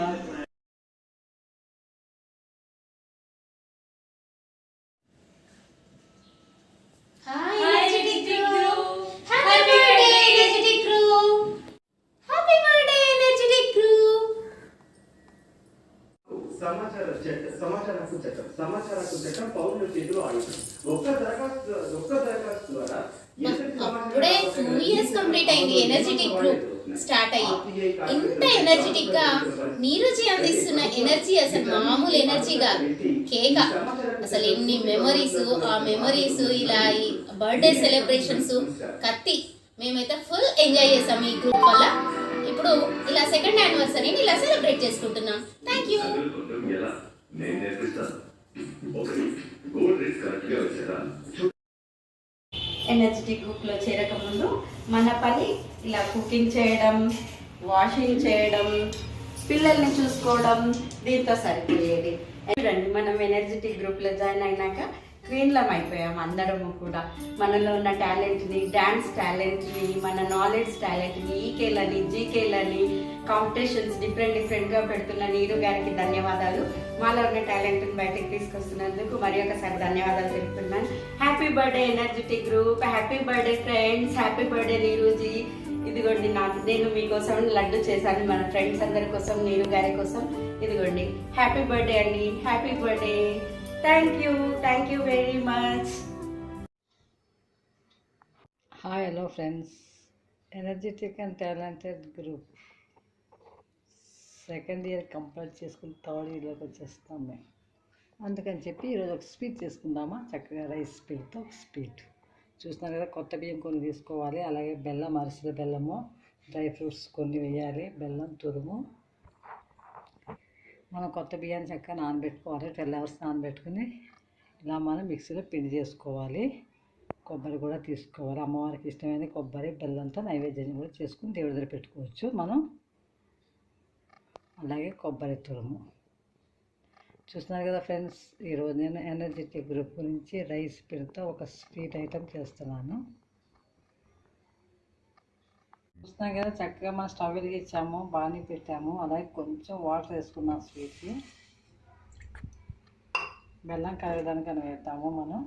సమాచార హక్కు చట్టం పౌరుల చేతిలో ఆయుధం. ఒక్క దరఖాస్తు ద్వారా అప్పుడే 2 years కంప్లీట్ అయింది ఎనర్జెటిక్ గ్రూప్ స్టార్ట్ అయ్యి. ఇంత ఎనర్జెటిక్ గా నీరుజీ అందిస్తున్న ఎనర్జీ అసలు మామూలు ఎనర్జీగా కేక. అసలు ఎన్ని మెమరీస్, ఆ మెమరీస్ ఇలా ఈ బర్త్డే సెలబ్రేషన్స్ కత్తి మేమైతే ఫుల్ ఎంజాయ్ చేసాం ఈ గ్రూప్ వల్ల. ఇప్పుడు ఇలా సెకండ్ యానివర్సరీని ఇలా సెలబ్రేట్ చేసుకుంటున్నాం. Thank you. ఎనర్జెటిక్ గ్రూప్లో చేరకముందు మన పని ఇలా కుకింగ్ చేయడం, వాషింగ్ చేయడం, పిల్లల్ని చూసుకోవడం, దీంతో సరిపోయేది. చూడండి, మనం ఎనర్జెటిక్ గ్రూప్లో జాయిన్ అయినాక క్వీన్లం అయిపోయాం అందరము కూడా. మనలో ఉన్న టాలెంట్ని, డ్యాన్స్ టాలెంట్ని, మన నాలెడ్జ్ టాలెంట్ని, ఈకేలని, జీకేలని, కాంపిటీషన్స్ డిఫరెంట్గా పెడుతున్న నీరు గారికి ధన్యవాదాలు. మాలో ఉన్న టాలెంట్ని బయటకు తీసుకొస్తున్నందుకు మరి ఒకసారి ధన్యవాదాలు తెలుపుతున్నాను. Happy birthday energetic group, happy birthday friends, happy birthday నీరుజీ. ఇదిగోండి నేను మీకోసం లడ్డు చేశాను, మన ఫ్రెండ్స్ అందరి కోసం, నీరు గారి కోసం. ఇదిగోండి, హ్యాపీ బర్త్డే అండి, happy birthday. Thank you very much. Hi hello friends, energetic and talented group second year complete చేసుకుని థర్డ్ ఇయర్లోకి వచ్చేస్తాం మేము. అందుకని చెప్పి ఈరోజు ఒక స్వీట్ చేసుకుందామా, చక్కగా రైస్ స్వీట్తో ఒక స్వీట్. చూస్తున్నారు కదా, కొత్త బియ్యం కొన్ని తీసుకోవాలి, అలాగే బెల్లం, అరిసెల బెల్లము, డ్రై ఫ్రూట్స్ కొన్ని వేయాలి, బెల్లం తురుము. మనం కొత్త బియ్యాన్ని చక్కగా నానబెట్టుకోవాలి, 12 hours నానబెట్టుకుని ఇలా మనం మిక్సీలో పిండి చేసుకోవాలి. కొబ్బరి కూడా తీసుకోవాలి, అమ్మవారికి ఇష్టమైన కొబ్బరి బెల్లంతో నైవేద్యం కూడా చేసుకుని దేవుడి దగ్గర పెట్టుకోవచ్చు మనం. అలాగే కొబ్బరి తురుము. చూస్తున్నారు కదా ఫ్రెండ్స్, ఈరోజు నేను ఎనర్జెటిక్ గ్రూప్ గురించి రైస్ పిండితో ఒక స్వీట్ ఐటెం చేస్తున్నాను. చూస్తున్నాం కదా, చక్కగా మనం స్టవ్ వెలిగించాము, బాగానే పెట్టాము, అలాగే కొంచెం వాటర్ వేసుకున్నాం స్వీట్కి. బెల్లం కరగడానికి అని వేద్దాము మనం.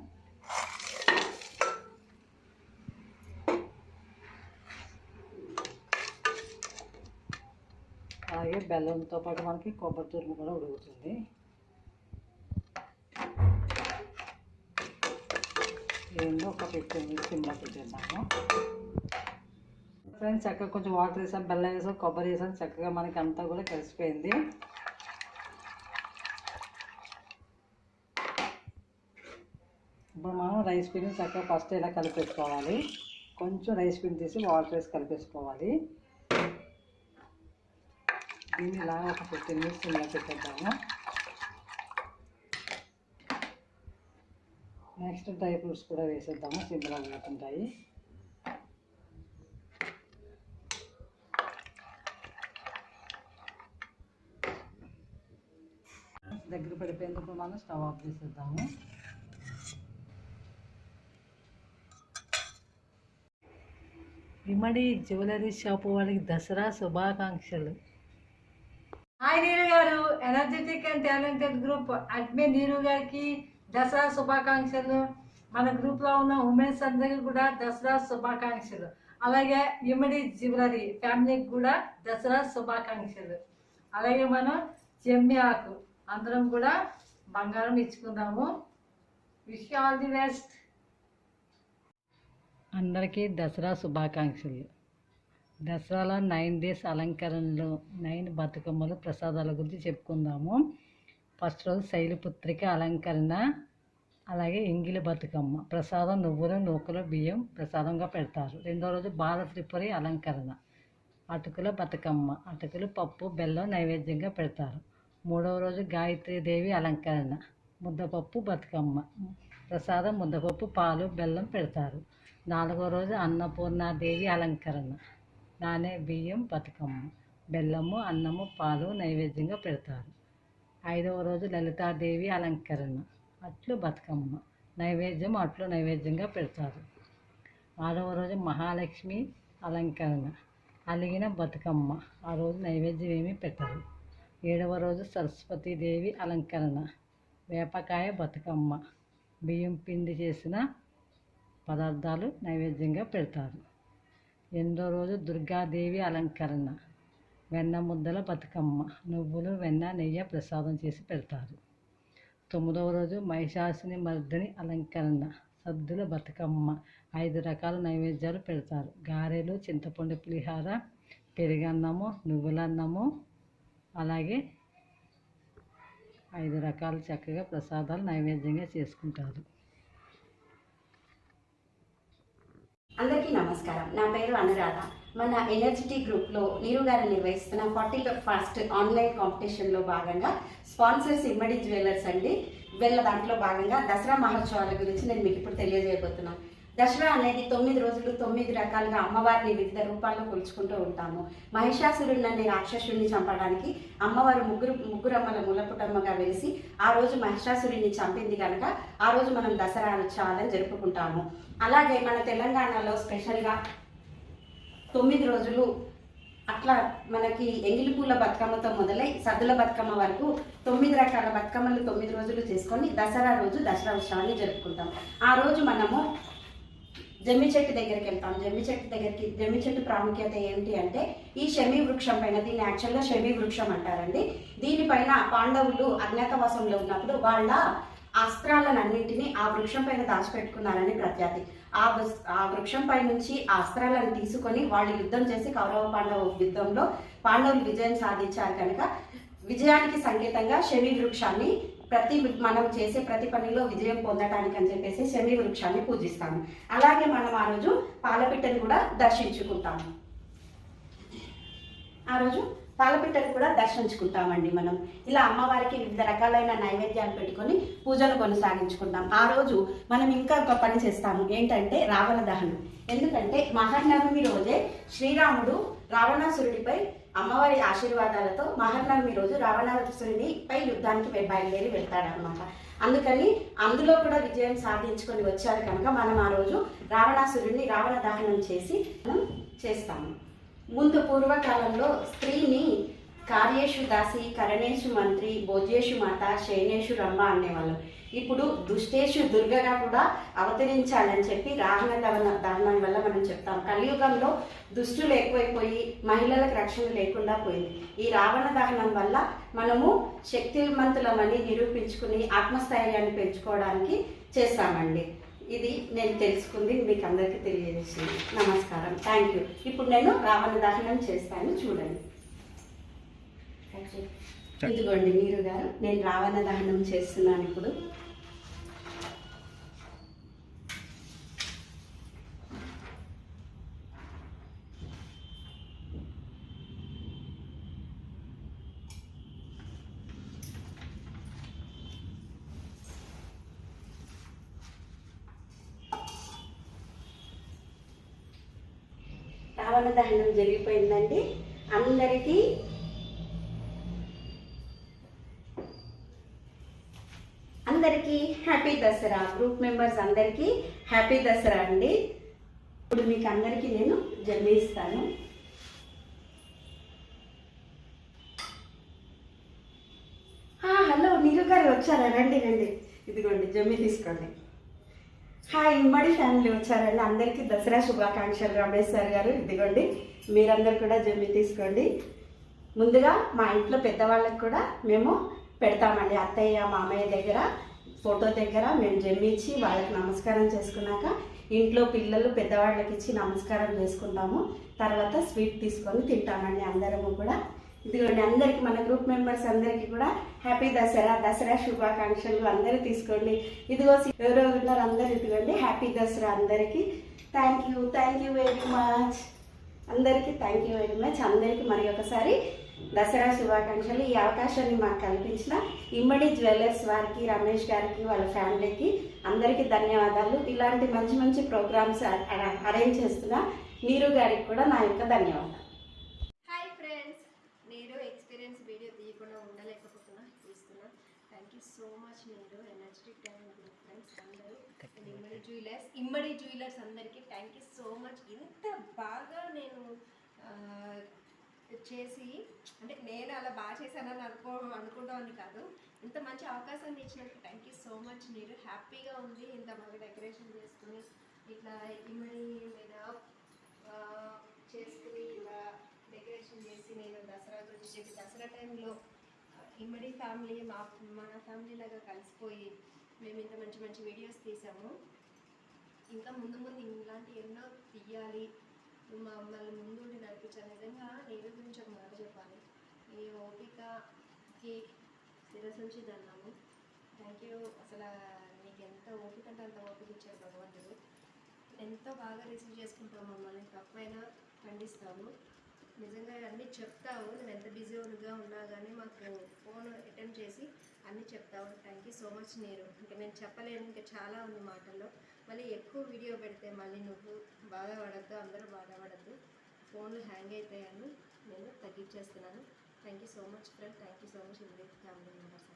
అలాగే బెల్లంతో పాటు మనకి కొబ్బరి తురుము కూడా ఉడుకుతుంది. ఏందో ఒక 15 minutes సిమ్లో పెట్టేద్దాము. ఫ్రెండ్స్, చక్కగా కొంచెం వాటర్ వేసాం, బెల్లం వేసాం, కొబ్బరి వేసాం, చక్కగా మనకి అంతా కూడా కలిసిపోయింది. ఇప్పుడు మనం రైస్ పిండిని చక్కగా ఫస్ట్ ఇలా కలిపేసుకోవాలి. కొంచెం రైస్ పిండి తీసి వాటర్ వేసి కలిపేసుకోవాలి. దీన్ని ఇలా ఒక 15 minutes సిమ్లో పెట్టేద్దాము. నెక్స్ట్ డ్రై ఫ్రూట్స్ కూడా వేసేద్దాము, సిమ్లో ఉడుకుంటాయి. దగ్గర పడిపోయేందుకు మనం స్టవ్ ఆఫ్ చేసేద్దాము. ఇమ్మడి జ్యువెలరీ షాప్ వాళ్ళకి దసరా శుభాకాంక్షలు. హాయ్ నీరు గారు, energetic and talented group admin నీరు గారికి దసరా శుభాకాంక్షలు. మన గ్రూప్లో ఉన్న ఉమెన్స్ అందరికీ కూడా దసరా శుభాకాంక్షలు. అలాగే ఇమ్మడి జ్యువెలరీ ఫ్యామిలీకి కూడా దసరా శుభాకాంక్షలు. అలాగే మనం జమ్మి ఆకు అందరం కూడా బంగారం ఇచ్చుకుందాము. Wish all the best. అందరికీ దసరా శుభాకాంక్షలు. దసరాలో 9 days అలంకరణలు, 9 బతుకమ్మలు, ప్రసాదాల గురించి చెప్పుకుందాము. ఫస్ట్ రోజు శైలపుత్రిక అలంకరణ, అలాగే ఎంగిలి బతుకమ్మ ప్రసాదం, నువ్వులు, నూకలు, బియ్యం ప్రసాదంగా పెడతారు. రెండో రోజు బాల త్రిపురి అలంకరణ, అటుకుల బతుకమ్మ, అటుకులు, పప్పు, బెల్లం నైవేద్యంగా పెడతారు. మూడవ రోజు గాయత్రీదేవి అలంకరణ, ముద్దపప్పు బతుకమ్మ ప్రసాదం, ముద్దపప్పు, పాలు, బెల్లం పెడతారు. నాలుగవ రోజు అన్నపూర్ణాదేవి అలంకరణ, నానే బియ్యం బతుకమ్మ, బెల్లము, అన్నము, పాలు నైవేద్యంగా పెడతారు. ఐదవ రోజు లలితాదేవి అలంకరణ, అట్లు బతుకమ్మ నైవేద్యం, అట్లు నైవేద్యంగా పెడతారు. ఆరవ రోజు మహాలక్ష్మి అలంకరణ, అలిగిన బతుకమ్మ, ఆ రోజు నైవేద్యం ఏమీ పెట్టరు. ఏడవ రోజు సరస్వతీదేవి అలంకరణ, వేపకాయ బతుకమ్మ, బియ్యం పిండి చేసిన పదార్థాలు నైవేద్యంగా పెడతారు. ఎనిమిదో రోజు దుర్గాదేవి అలంకరణ, వెన్న ముద్దల బతుకమ్మ, నువ్వులు, వెన్న, నెయ్యి ప్రసాదం చేసి పెడతారు. 9వ రోజు మహిషాసుని మర్దిని అలంకరణ, సద్దుల బతుకమ్మ, 5 రకాల నైవేద్యాలు పెడతారు. గారెలు, చింతపండు పులిహార, పెరుగన్నము, నువ్వులన్నము, అలాగే 5 రకాలు చక్కగా ప్రసాదాలు నైవేద్యంగా చేసుకుంటారు. అందరికీ నమస్కారం. నా పేరు అనురాధ. మన ఎనర్జిటీ గ్రూప్లో నీరు గారు నిర్వహిస్తున్న 41st ఆన్లైన్ కాంపిటీషన్లో భాగంగా స్పాన్సర్స్ ఇమ్మడి జ్యువెలర్స్ అండి. దాంట్లో భాగంగా దసరా మహోత్సవాల గురించి నేను మీకు ఇప్పుడు తెలియజేయబోతున్నాను. దసరా అనేది 9 రోజులు 9 రకాలుగా అమ్మవారిని వివిధ రూపాల్లో కొలుచుకుంటూ ఉంటాము. మహిషాసురుడిని అనే రాక్షసుడిని చంపడానికి అమ్మవారు ముగ్గురమ్మల మూలపుటమ్మగా వెలిసి ఆ రోజు మహిషాసురుడిని చంపింది కనుక ఆ రోజు మనం దసరా ఉత్సవాలను జరుపుకుంటాము. అలాగే మన తెలంగాణలో స్పెషల్గా 9 రోజులు అట్లా మనకి ఎంగిలి పూల బతుకమ్మతో మొదలై సద్దుల బతుకమ్మ వరకు 9 రకాల బతుకమ్మలు 9 రోజులు చేసుకొని దసరా రోజు దసరా ఉత్సవాన్ని జరుపుకుంటాం. ఆ రోజు మనము జమ్మి చెట్టు దగ్గరికి వెళ్తాం. జమ్మి చెట్టు ప్రాముఖ్యత ఏంటి అంటే ఈ శమీ వృక్షం పైన, దీన్ని యాక్చువల్గా శమీ వృక్షం అంటారండి, దీనిపైన పాండవులు అజ్ఞాతవాసంలో ఉన్నప్పుడు వాళ్ళ అస్త్రాలన్నింటినీ ఆ వృక్షం పైన దాచిపెట్టుకున్నారని ప్రఖ్యాతి. ఆ వృక్షం పై నుంచి ఆ అస్త్రాలను తీసుకొని వాళ్ళు యుద్ధం చేసి కౌరవ పాండవ యుద్ధంలో పాండవులు విజయం సాధించారు కనుక విజయానికి సంకేతంగా శమీ వృక్షాన్ని మనం చేసే ప్రతి పనిలో విజయం పొందటానికి అని చెప్పేసి శమీ వృక్షాన్ని పూజిస్తాము. అలాగే మనం ఆ రోజు పాలపిట్టను కూడా దర్శించుకుంటాము. ఆ రోజు పాలపిట్టను కూడా దర్శించుకుంటామండి. మనం ఇలా అమ్మవారికి వివిధ రకాలైన నైవేద్యాలు పెట్టుకొని పూజలు కొనసాగించుకుంటాం. ఆ రోజు మనం ఇంకా ఒక పని చేస్తాము, ఏంటంటే రావణ దహనం. ఎందుకంటే మహర్నవమి రోజే శ్రీరాముడు రావణాసురుడిపై అమ్మవారి ఆశీర్వాదాలతో మహర్నవమి రోజు రావణాసురుడిపై యుద్ధానికి బయలుదేరి వెళ్తాడనమాట. అందుకని అందులో కూడా విజయం సాధించుకొని వచ్చారు కనుక మనం ఆ రోజు రావణాసురుడిని రావణ దహనం చేసి మనం చేస్తాము. ముందు పూర్వకాలంలో స్త్రీని కార్యేషు దాసి, కరణేషు మంత్రి, భోజ్యేషు మాత, శయనేషు రంభ అనేవాళ్ళు. ఇప్పుడు దుష్టేషు దుర్గగా కూడా అవతరించాలని చెప్పి రావణ దహనం వల్ల మనం చెప్తాం. కలియుగంలో దుష్టులు ఎక్కువైపోయి మహిళలకు రక్షణ లేకుండా పోయింది. ఈ రావణ దహనం వల్ల మనము శక్తివంతులమని నిరూపించుకుని ఆత్మస్థైర్యాన్ని పెంచుకోవడానికి చేస్తామండి. ఇది నేను తెలుసుకుంది, మీకు అందరికీ తెలియజేసింది. నమస్కారం, థ్యాంక్ యూ. ఇప్పుడు నేను రావణ దహనం చేస్తాను, చూడండి. ఇదిగోండి నీరు గారు, నేను రావణ దహనం చేస్తున్నాను ఇప్పుడు. రావణ దహనం జరిగిపోయిందండి. అందరికీ హ్యాపీ దసరా. గ్రూప్ మెంబర్స్ అందరికీ హ్యాపీ దసరా అండి. ఇప్పుడు మీకు అందరికీ నేను జమ్మి ఇస్తాను. హలో నీరు గారు వచ్చారా? రండి రండి, ఇదిగోండి జమ్మి తీసుకోండి. హాయ్, ఇమ్మడి ఫ్యామిలీ వచ్చారండి. అందరికీ దసరా శుభాకాంక్షలు. రమేష్ సార్ గారు, ఇదిగోండి మీరందరూ కూడా జమ్మి తీసుకోండి. ముందుగా మా ఇంట్లో పెద్దవాళ్ళకి కూడా మేము పెడతామండి. అత్తయ్య మామయ్య దగ్గర ఫోటో దగ్గర మేము జమ్మి ఇచ్చి వాళ్ళకి నమస్కారం చేసుకున్నాక ఇంట్లో పిల్లలు పెద్దవాళ్ళకి ఇచ్చి నమస్కారం చేసుకుంటాము. తర్వాత స్వీట్ తీసుకొని తింటామండి అందరము కూడా. ఇదిగోండి అందరికీ, మన గ్రూప్ మెంబర్స్ అందరికీ కూడా హ్యాపీ దసరా, దసరా శుభాకాంక్షలు. అందరూ తీసుకోండి. ఇదిగో ఎవరెవరు ఉన్నారు అందరు, ఇదిగోండి హ్యాపీ దసరా అందరికీ. థ్యాంక్ యూ వెరీ మచ్ అందరికీ. థ్యాంక్ యూ వెరీ మచ్ అందరికీ. మరి ఒకసారి దసరా శుభాకాంక్షలు. ఈ అవకాశాన్ని మాకు కల్పించిన ఇమ్మడి జ్యువెలర్స్ వారికి, రమేష్ గారికి, వాళ్ళ ఫ్యామిలీకి అందరికీ ధన్యవాదాలు. ఇలాంటి మంచి మంచి ప్రోగ్రామ్స్ అరేంజ్ చేస్తున్న నీరు గారికి కూడా నా యొక్క ధన్యవాదాలు. హాయ్ ఫ్రెండ్స్, నేను ఎక్స్పీరియన్స్ వీడియో తీయకుండా ఉండలేకపోతున్నా, తీస్తున్నా. థ్యాంక్ యూ సో మచ్ నీరు, ఎనర్జెటిక్ టైం ఫ్రెండ్స్ అందరూ, ఇమ్మడి జ్యువెలర్స్ అందరికీ థ్యాంక్ యూ సో మచ్. ఇంత బాగా నేను చేసి, అంటే నేను అలా బాగా చేశానని అనుకుంటామని కాదు, ఇంత మంచి అవకాశాన్ని ఇచ్చినందుకు థ్యాంక్ యూ సో మచ్ నీరు. హ్యాపీగా ఉంది ఇంత బాగా డెకరేషన్ చేసుకుని ఇట్లా ఇమ్మడి మీద చేసుకుని ఇలా డెకరేషన్ చేసి నేను దసరా గురించి చెప్పి, దసరా టైంలో ఇమ్మడి ఫ్యామిలీ మన ఫ్యామిలీ లాగా కలిసిపోయి మేము ఇంత మంచి మంచి వీడియోస్ తీసాము. ఇంకా ముందు ముందు ఇలాంటి ఎన్నో తీయాలి, మమ్మల్ని ముందుండి నడిపించాలి. నిజంగా నీరు గురించి ఒక మాట చెప్పాలి, ఈ ఓపికకి శిరస్సు నుంచి దన్నాము. Thank you. అసలు నీకు ఎంత ఓపిక అంటే అంత ఓపిక ఇచ్చారు భగవంతుడు. ఎంతో బాగా రిసీవ్ చేసుకుంటావు మమ్మల్ని, తప్పైనా ఖండిస్తావు. నిజంగా అన్నీ చెప్తావు, నువ్వు ఎంత బిజీగా ఉన్నా కానీ మాకు ఫోన్ అటెండ్ చేసి అన్నీ చెప్తావు. థ్యాంక్ యూ సో మచ్ నీరు. ఇంకా నేను చెప్పలేను, ఇంకా చాలా ఉంది మాటల్లో. మళ్ళీ ఎక్కువ వీడియో పెడితే మళ్ళీ నువ్వు బాధపడద్దు, అందరూ బాధపడద్దు, ఫోన్లు హ్యాంగ్ అవుతాయని నేను తగ్గించేస్తున్నాను. Thank you so much friend, thank you so much India family members.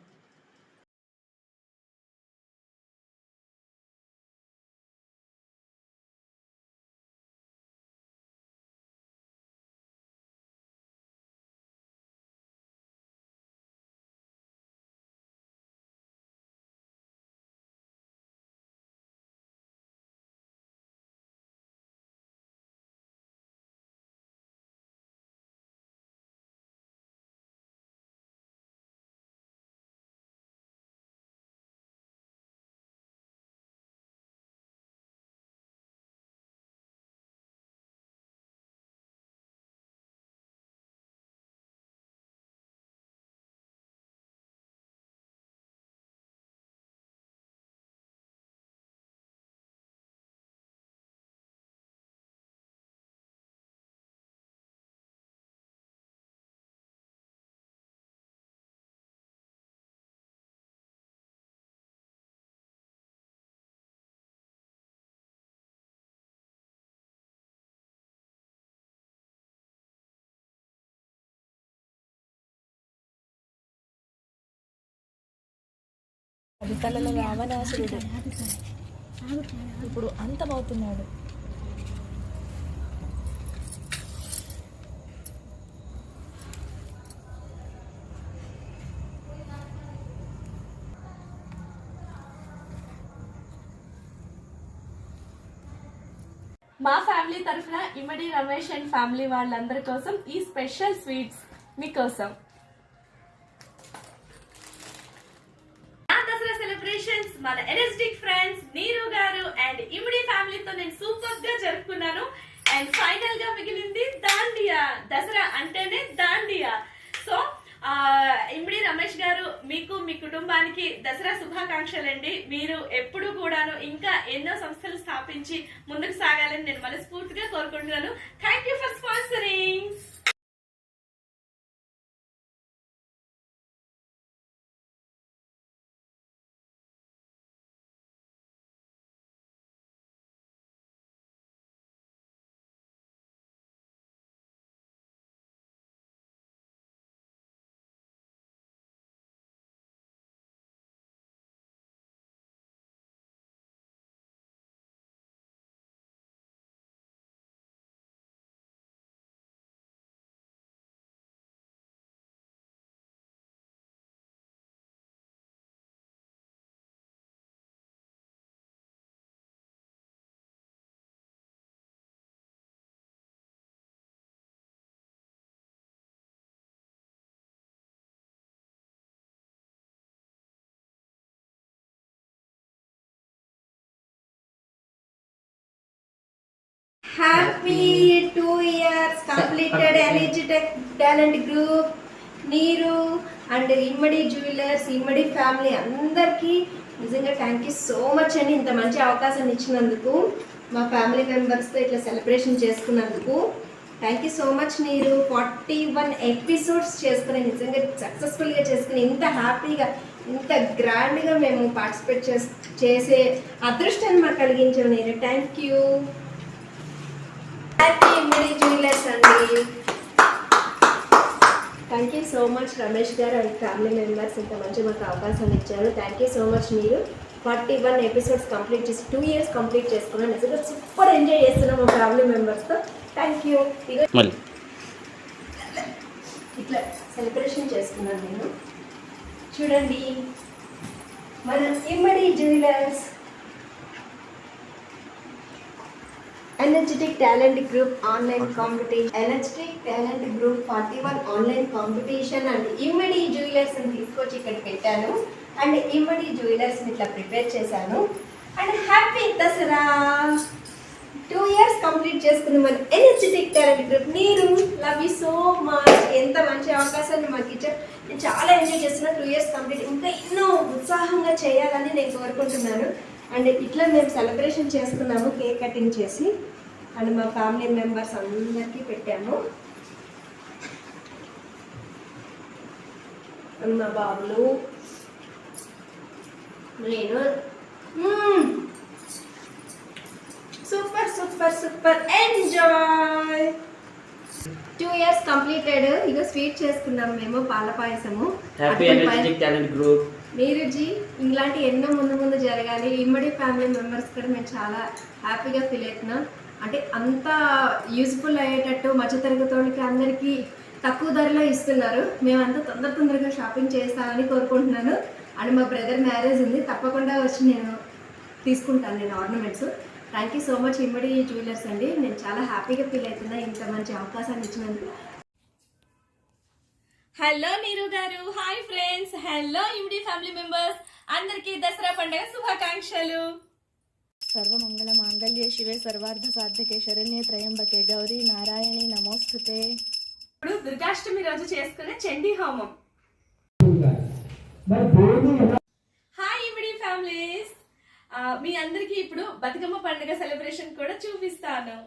అది తలలో రావణాసురుడు ఇప్పుడు అంతమవుతున్నాడు. మా ఫ్యామిలీ తరఫున ఇమ్మడి రమేష్ అండ్ ఫ్యామిలీ వాళ్ళందరి కోసం ఈ స్పెషల్ స్వీట్స్ మీకోసం. నా దసరా సెలబ్రేషన్స్ మన ఎనర్జెటిక్ ఫ్రెండ్స్ నీరు గారు అండ్ ఇమ్మడి ఫ్యామిలీతో నేను సూపర్ గా జరుపుకున్నాను. అండ్ ఫైనల్ గా మిగిలింది దాండియా. దసరా అంటేనే దాండియా. సో ఇమ్మడి రమేష్ గారు, మీకు మీ కుటుంబానికి దసరా శుభాకాంక్షలండి. మీరు ఎప్పుడు కూడాను ఇంకా ఎన్నో సంస్థలు స్థాపించి ముందుకు సాగాలని నేను మనస్ఫూర్తిగా కోరుకుంటున్నాను. Thank you for sponsoring. Happy 2 years completed energetic talent group Neeru and Immadi jewellers, Immadi family అందరికీ నిజంగా థ్యాంక్ యూ సో మచ్ అండి. ఇంత మంచి అవకాశం ఇచ్చినందుకు, మా ఫ్యామిలీ మెంబర్స్తో ఇట్లా సెలబ్రేషన్ చేసుకున్నందుకు థ్యాంక్ యూ సో మచ్. నీరు 41 ఎపిసోడ్స్ చేసుకుని నిజంగా సక్సెస్ఫుల్గా చేసుకుని ఇంత హ్యాపీగా ఇంత గ్రాండ్గా మేము పార్టిసిపేట్ చేసే అదృష్టాన్ని మాకు కలిగించావు Neeru. Thank you. Happy Immadi jewellers అండి. Thank you so much Ramesh గారు అండ్ ఫ్యామిలీ మెంబర్స్ ఇంత మంచి మాకు అవకాశం ఇచ్చారు. Thank you so much. మీరు 41 ఎపిసోడ్స్ కంప్లీట్ చేసి 2 years కంప్లీట్ చేసుకున్నాను. నిజంగా సూపర్ ఎంజాయ్ చేస్తున్నాం మా ఫ్యామిలీ మెంబర్స్తో. Thank you. ఇట్లా సెలబ్రేషన్ చేసుకున్నాను నేను. చూడండి మన Immadi jewellers energetic talent group online competition, energetic talent group 41 online competition and Immadi jewellers ని తీసుకొచ్చి ఇక్కడ పెట్టాను. అండ్ ఇమ్మడి జ్యువెలర్స్ ని ఇట్లా ప్రిపేర్ చేశాను. And happy Dasara. 2 years complete చేసుకున్న మన ఎనర్జెటిక్ టాలెంట్ గ్రూప్ నీరు. Love you so much. ఎంత మంచి అవకాశాన్ని మాకు ఇచ్చారు. నేను చాలా ఎంజాయ్ చేస్తున్నా. 2 years కంప్లీట్ ఇంకా ఎన్నో ఉత్సాహంగా చేయాలని నేను కోరుకుంటున్నాను. అండ్ ఇట్లా మేము సెలబ్రేషన్ చేసుకున్నాము, కేక్ కటింగ్ చేసి. అండ్ మా ఫ్యామిలీ మెంబర్స్ అందరికీ పెట్టాము. మా బాబులు, నేను. Super super super enjoy. 2 years completed. ఇక స్వీట్ చేసుకున్నాము మేము, పాల పాయసము. Happy energetic talent group నీరుజీ. ఇలాంటి ఎన్నో ముందు జరగాలి. ఇమ్మడి ఫ్యామిలీ మెంబర్స్ కూడా మేము చాలా హ్యాపీగా ఫీల్ అవుతున్నాం. అంటే అంత యూజ్ఫుల్ అయ్యేటట్టు మధ్యతరగతి వాళ్ళకి అందరికీ తక్కువ ధరలో ఇస్తున్నారు. మేమంతా తొందరగా షాపింగ్ చేస్తామని కోరుకుంటున్నాను. అండ్ మా బ్రదర్ మ్యారేజ్ ఉంది, తప్పకుండా వచ్చి నేను తీసుకుంటాను నేను ornaments. Thank you so much Immadi jewellers అండి. నేను చాలా హ్యాపీగా ఫీల్ అవుతున్నా ఇంత మంచి అవకాశాన్ని ఇచ్చినందుకు. హలో నీరు గారు. Hi friends. హలో ఇమ్మడి ఫ్యామిలీ మెంబర్స్ అందరికీ దసరా పండుగ శుభాకాంక్షలు. సర్వమంగళ మాంగళ్యే శివే సర్వార్థ సాధకే శరణ్యే త్రయంబకే గౌరీ నారాయణి నమోస్తుతే. ఇప్పుడు దుర్గాష్టమి రోజు చేసుకునే చండీ హోమం. హాయ్ ఇమ్మడి ఫ్యామిలీస్. మీ అందరికీ ఇప్పుడు బతుకమ్మ పండుగ సెలబ్రేషన్ కూడా చూపిస్తాను.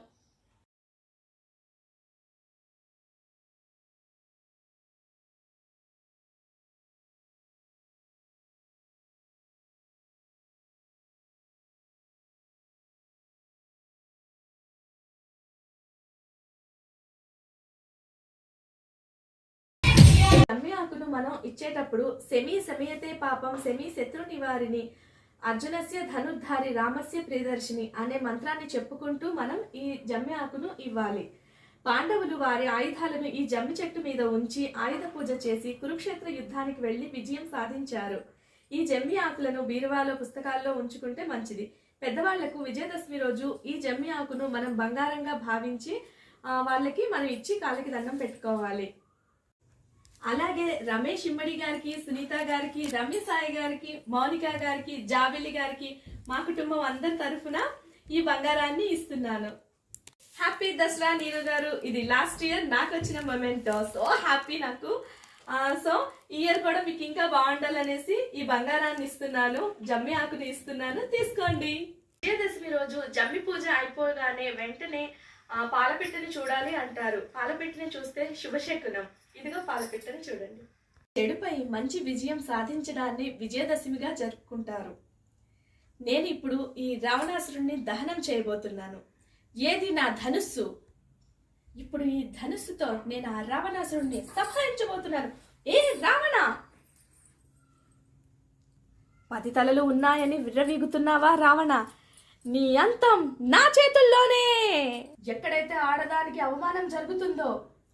జమ్మి ఆకును మనం ఇచ్చేటప్పుడు శమీయతే పాపం శత్రు నివారిని అర్జునస్య ధనుర్ధారి రామస్య ప్రియదర్శిని అనే మంత్రాన్ని చెప్పుకుంటూ మనం ఈ జమ్మి ఆకును ఇవ్వాలి. పాండవులు వారి ఆయుధాలను ఈ జమ్మి చెట్టు మీద ఉంచి ఆయుధ పూజ చేసి కురుక్షేత్ర యుద్ధానికి వెళ్లి విజయం సాధించారు. ఈ జమ్మి ఆకులను బీరువాలో పుస్తకాల్లో ఉంచుకుంటే మంచిది. పెద్దవాళ్లకు విజయదశమి రోజు ఈ జమ్మి ఆకును మనం బంగారంగా భావించి వాళ్ళకి మనం ఇచ్చి కాళ్ళకి దండం పెట్టుకోవాలి. అలాగే రమేష్ ఇమ్మడి గారికి, సునీత గారికి, రమ్య సాయి గారికి, మౌనిక గారికి, జాబెల్లి గారికి మా కుటుంబం అందరి తరఫున ఈ బంగారాన్ని ఇస్తున్నాను. హ్యాపీ దసరా నీరు గారు. ఇది లాస్ట్ ఇయర్ నాకు వచ్చిన మొమెంటో. సో హ్యాపీ నాకు. సో ఈ ఇయర్ కూడా మీకు ఇంకా బాగుండాలనేసి ఈ బంగారాన్ని ఇస్తున్నాను, జమ్మి ఆకుని ఇస్తున్నాను, తీసుకోండి. విజయదశమి రోజు జమ్మి పూజ అయిపోగానే వెంటనే పాలపిట్టని చూడాలి అంటారు. పాలపిట్టని చూస్తే శుభశకునం. ఇదిగో పాలపిట్టని చూడండి. చెడుపై మంచి విజయం సాధించడాన్ని విజయదశమిగా జరుపుకుంటారు. నేను ఇప్పుడు ఈ రావణాసురుణ్ణి దహనం చేయబోతున్నాను. ఏది నా ధనుస్సు. ఇప్పుడు ఈ ధనుస్సుతో నేను ఆ రావణాసురుణ్ణి సంహరించబోతున్నాను. ఏ రావణ, 10 తలలు ఉన్నాయని విర్రవీగుతున్నావా రావణ? నీ అంతం నా చేతుల్లోనే. ఎక్కడైతే ఆడదానికి అవమానం జరుగుతుందో,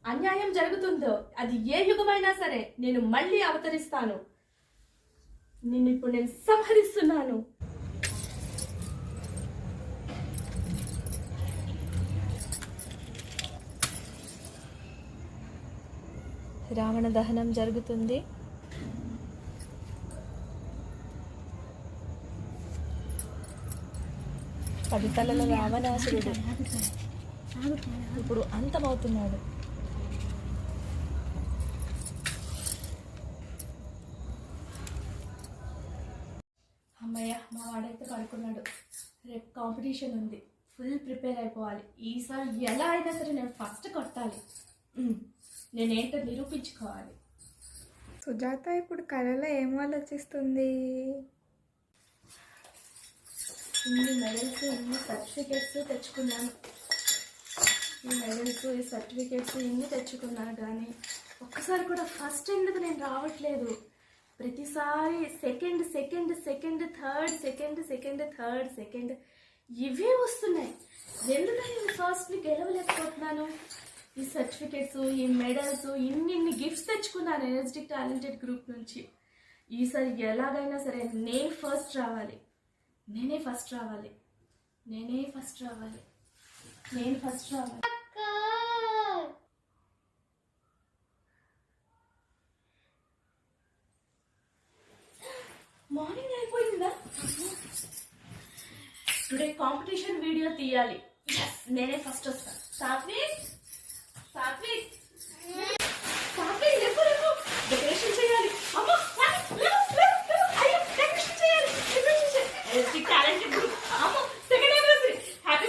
అన్యాయం జరుగుతుందో, అది ఏ యుగమైనా సరే నేను మళ్ళీ అవతరిస్తాను. ఇప్పుడు నేను సంహరిస్తున్నాను. రావణ దహనం జరుగుతుంది. పది తలల రావణాసురుడు ఇప్పుడు అంతమవుతున్నాడు. అమ్మయ్య, మా వాడైతే పడుకున్నాడు. రేపు కాంపిటీషన్ ఉంది, ఫుల్ ప్రిపేర్ అయిపోవాలి. ఈసారి ఎలా అయినా సరే నేను ఫస్ట్ కొట్టాలి. నేనేంటో నిరూపించుకోవాలి. సుజాత ఇప్పుడు కళలో ఏం ఆలోచిస్తుంది? ఇన్ని మెడల్స్, ఇన్ని సర్టిఫికేట్స్ తెచ్చుకున్నాను. ఈ మెడల్స్, ఈ సర్టిఫికేట్స్ ఇన్ని తెచ్చుకున్నాను, కానీ ఒక్కసారి కూడా ఫస్ట్ ఎందుకు నేను రావట్లేదు? ప్రతిసారి second second second third second second third second ఇవే వస్తున్నాయి. ఎందుకని నేను ఫస్ట్ని గెలవలేకపోతున్నాను? ఈ సర్టిఫికేట్స్, ఈ మెడల్స్, ఇన్ని గిఫ్ట్స్ తెచ్చుకున్నాను ఎనర్జెటిక్ టాలెంటెడ్ గ్రూప్ నుంచి. ఈసారి ఎలాగైనా సరే నేనే ఫస్ట్ రావాలి. నేను ఫస్ట్ రావాలి. మార్నింగ్ అయిపోయిందా? టుడే కాంపిటీషన్ వీడియో తీయాలి. నేనే ఫస్ట్ వస్తాను. సాత్విక్ డెకరేషన్ చేయాలి. డెకరేషన్ చేయాలి. Energetic talented group second anniversary. Happy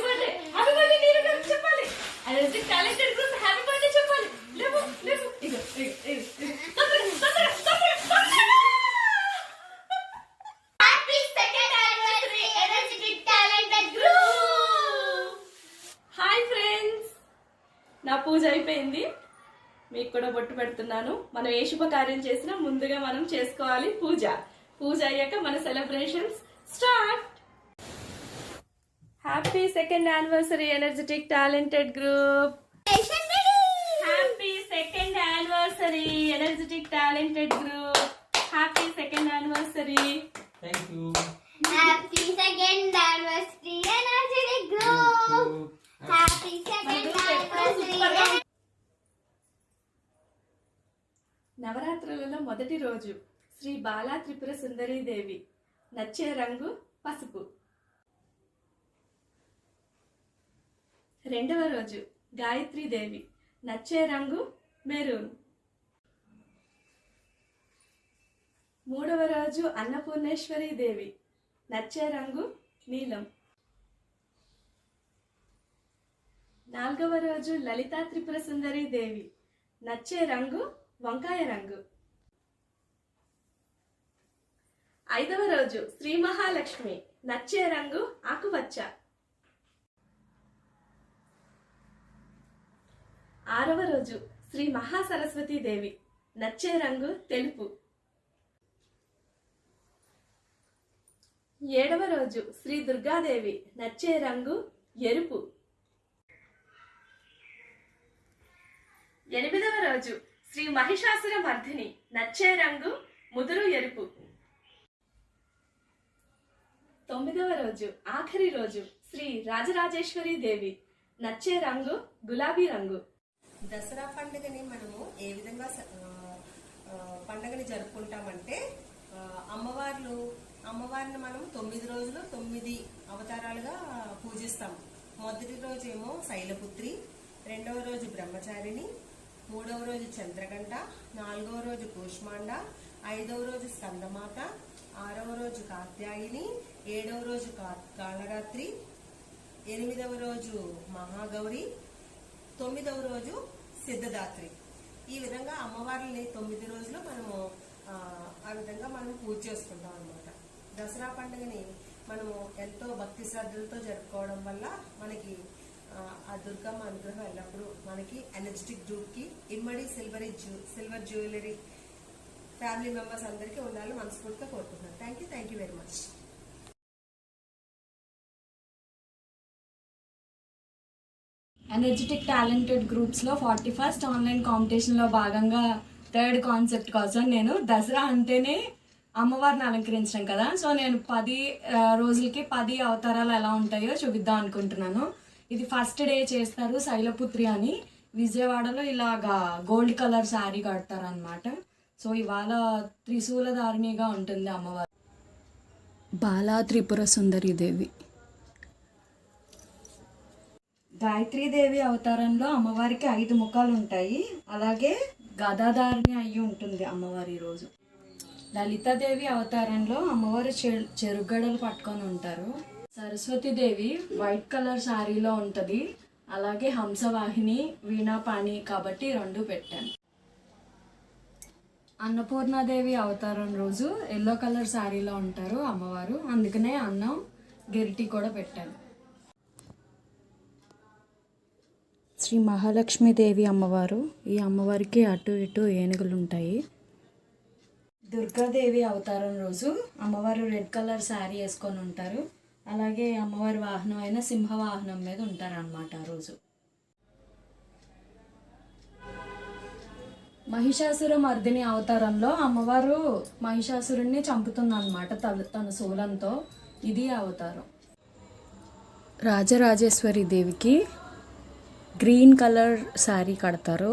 birthday నీరు గారికి చెప్పాలి. Energetic talented group happy birthday చెప్పాలి. లేవు happy second anniversary energetic talented group. Hi friends, నా పూజ అయిపోయింది. మీకు కూడా బొట్టు పెడుతున్నాను. మనం ఏ శుభకార్యం చేసినా ముందుగా మనం చేసుకోవాలి పూజ అయ్యాక మన celebrations start. Happy second anniversary energetic talented group. Happy second anniversary energetic talented group. Happy second anniversary. Thank you. Happy second anniversary energetic group. Happy second anniversary. నవరాత్రులలో మొదటి రోజు శ్రీ బాలా త్రిపుర సుందరీ దేవి. నచ్చే రంగు పసుపు. రెండవ రోజు గాయత్రీ దేవి. నచ్చే రంగు మెరూన్. మూడవ రోజు అన్నపూర్ణేశ్వరి దేవి. నచ్చే రంగు నీలం. నాలుగవ రోజు లలితా త్రిపుర సుందరీ దేవి. నచ్చే రంగు వంకాయ రంగు. ఐదవ రోజు శ్రీ మహాలక్ష్మి. నచ్చే రంగు ఆకుపచ్చ. ఆరవ రోజు శ్రీ మహాసరస్వతి దేవి. నచ్చే రంగు తెలుపు. 7వ రోజు శ్రీ దుర్గాదేవి, నచ్చే రంగు ఎరుపు. 8వ రోజు శ్రీ మహిషాసుర మర్దిని, నచ్చే రంగు ముదురు ఎరుపు. 9వ రోజు ఆఖరి రోజు శ్రీ రాజరాజేశ్వరి దేవి, నచ్చే రంగు గులాబీ రంగు. దసరా పండుగని మనము ఏ విధంగా పండుగని జరుపుకుంటామంటే అమ్మవారిని మనం 9 రోజులు 9 అవతారాలుగా పూజిస్తాం. మొదటి రోజు ఏమో శైలపుత్రి, 2వ రోజు బ్రహ్మచారిణి, 3వ రోజు చంద్రగంట, 4వ రోజు కూష్మాండ, 5వ రోజు స్కందమాత, 6వ రోజు కాత్యాయిని, 7వ రోజు కాళరాత్రి, 8వ రోజు మహాగౌరి, 9వ రోజు సిద్ధదాత్రి. ఈ విధంగా అమ్మవారిని 9 రోజులు మనము ఆ విధంగా మనం పూజ చేసుకుంటాం అన్నమాట. దసరా పండుగని మనము ఎంతో భక్తి శ్రద్ధలతో జరుపుకోవడం వల్ల మనకి ఆ దుర్గమ్మ అనుగ్రహం ఎల్లప్పుడూ మనకి ఎనర్జెటిక్ గ్రూప్కి, Immadi silver jewellery family members అందరికీ ఉండాలని మనస్ఫూర్తిగా కోరుకుంటున్నాను. Thank you very much. Energetic talented గ్రూప్స్లో 41st ఆన్లైన్ కాంపిటీషన్లో భాగంగా 3rd కాన్సెప్ట్ కోసం నేను దసరా అంటేనే అమ్మవారిని అలంకరించడం కదా, సో నేను 10 రోజులకి 10 అవతారాలు ఎలా ఉంటాయో చూపిద్దాం అనుకుంటున్నాను. ఇది ఫస్ట్ డే చేస్తారు శైలపుత్రి అని, విజయవాడలో ఇలాగా గోల్డ్ కలర్ శారీ కడతారు అనమాట. సో ఇవాళ త్రిశూలధారిణిగా ఉంటుంది అమ్మవారు. బాలా త్రిపుర సుందరి దేవి. గాయత్రీదేవి అవతారంలో అమ్మవారికి 5 ముఖాలు ఉంటాయి. అలాగే గదాధారిణి అయ్యి ఉంటుంది అమ్మవారి రోజు. లలితాదేవి అవతారంలో అమ్మవారు చెరుగడలు పట్టుకొని ఉంటారు. సరస్వతీదేవి వైట్ కలర్ శారీలో ఉంటుంది. అలాగే హంసవాహిని, వీణాపాణి కాబట్టి 2 పెట్టాను. అన్నపూర్ణాదేవి అవతారం రోజు ఎల్లో కలర్ శారీలో ఉంటారు అమ్మవారు, అందుకనే అన్నం గెరిటి కూడా పెట్టాను. శ్రీ మహాలక్ష్మీదేవి అమ్మవారు, ఈ అమ్మవారికి అటు ఇటు ఏనుగులు ఉంటాయి. దుర్గాదేవి అవతారం రోజు అమ్మవారు రెడ్ కలర్ శారీ వేసుకొని ఉంటారు. అలాగే అమ్మవారి వాహనం అయిన సింహవాహనం మీద ఉంటారు అన్నమాట ఆ రోజు. మహిషాసుర మర్దిని అవతారంలో అమ్మవారు మహిషాసురుణ్ణి చంపుతుందన్నమాట తన శూలంతో. ఇది అవతారం. రాజరాజేశ్వరి దేవికి గ్రీన్ కలర్ శారీ కడతారు.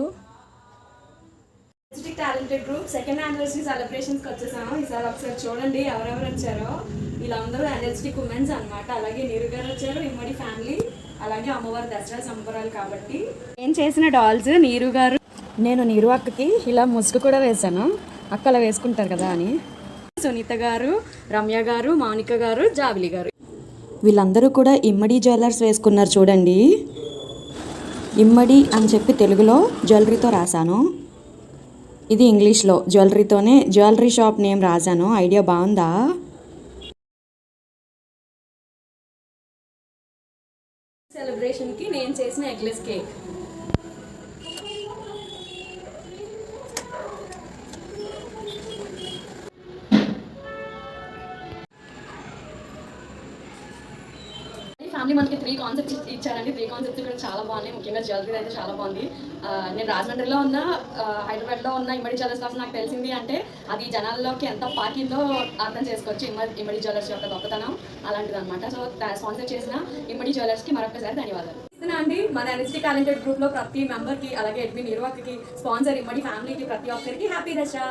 Energetic talented group 2nd anniversary సెలబ్రేషన్స్కి వచ్చేసాము. ఈసారి ఒకసారి చూడండి ఎవరెవరు వచ్చారో. వీళ్ళందరూ ఎనర్జెటిక్ ఉమెన్స్ అనమాట. అలాగే నీరు గారు వచ్చారు, ఇమ్మడి ఫ్యామిలీ, అలాగే అమ్మవారి దసరా సంబరాలు కాబట్టి నేను చేసిన డాల్స్ నీరు గారు. నేను నీరు అక్కకి ఇలా ముసుగు కూడా వేశాను, అక్క అలా వేసుకుంటారు కదా అని. సునీత గారు, రమ్య గారు, మౌనిక గారు, జావిలి గారు, వీళ్ళందరూ కూడా ఇమ్మడి జ్యువెలర్స్ వేసుకున్నారు చూడండి. ఇమ్మడి అని చెప్పి తెలుగులో జ్యువెలరీతో రాశాను, ఇది ఇంగ్లీష్లో జ్యువెలరీతోనే జ్యువెలరీ షాప్ నేమ్ రాశాను. ఐడియా బాగుందా? సెలబ్రేషన్కి నేను చేసిన ఎగ్లెస్ కేక్. ఫ్యామిలీ మనకి 3 కాన్సెప్ట్స్ ఇచ్చారండి. 3 కాన్సెప్ట్స్ కూడా చాలా బాగున్నాయి. ముఖ్యంగా జ్యువెలరీ అయితే చాలా బాగుంది. నేను రాజమండ్రిలో ఉన్న, హైదరాబాద్లో ఉన్న ఇమ్మడి జ్యువెలర్స్ కోసం నాకు తెలిసింది అంటే అది జనాల్లోకి ఎంత పాకిందో అర్థం చేసుకోవచ్చు. ఇమ్మడి జ్యువెలర్స్ యొక్క గొప్పతనం అలాంటిది అనమాట. సో స్పాన్సర్ చేసిన ఇమ్మడి జ్యువెలర్స్కి మరొకసారి ధన్యవాదాలు అండి. మన ఎనర్జెటిక్ టాలెంటెడ్ గ్రూప్లో ప్రతి మెంబర్కి, అలాగే అడ్మిన్ నిర్వాహకుకి, స్పాన్సర్ ఇమ్మడి ఫ్యామిలీకి, ప్రతి ఒక్కరికి హ్యాపీ దసరా.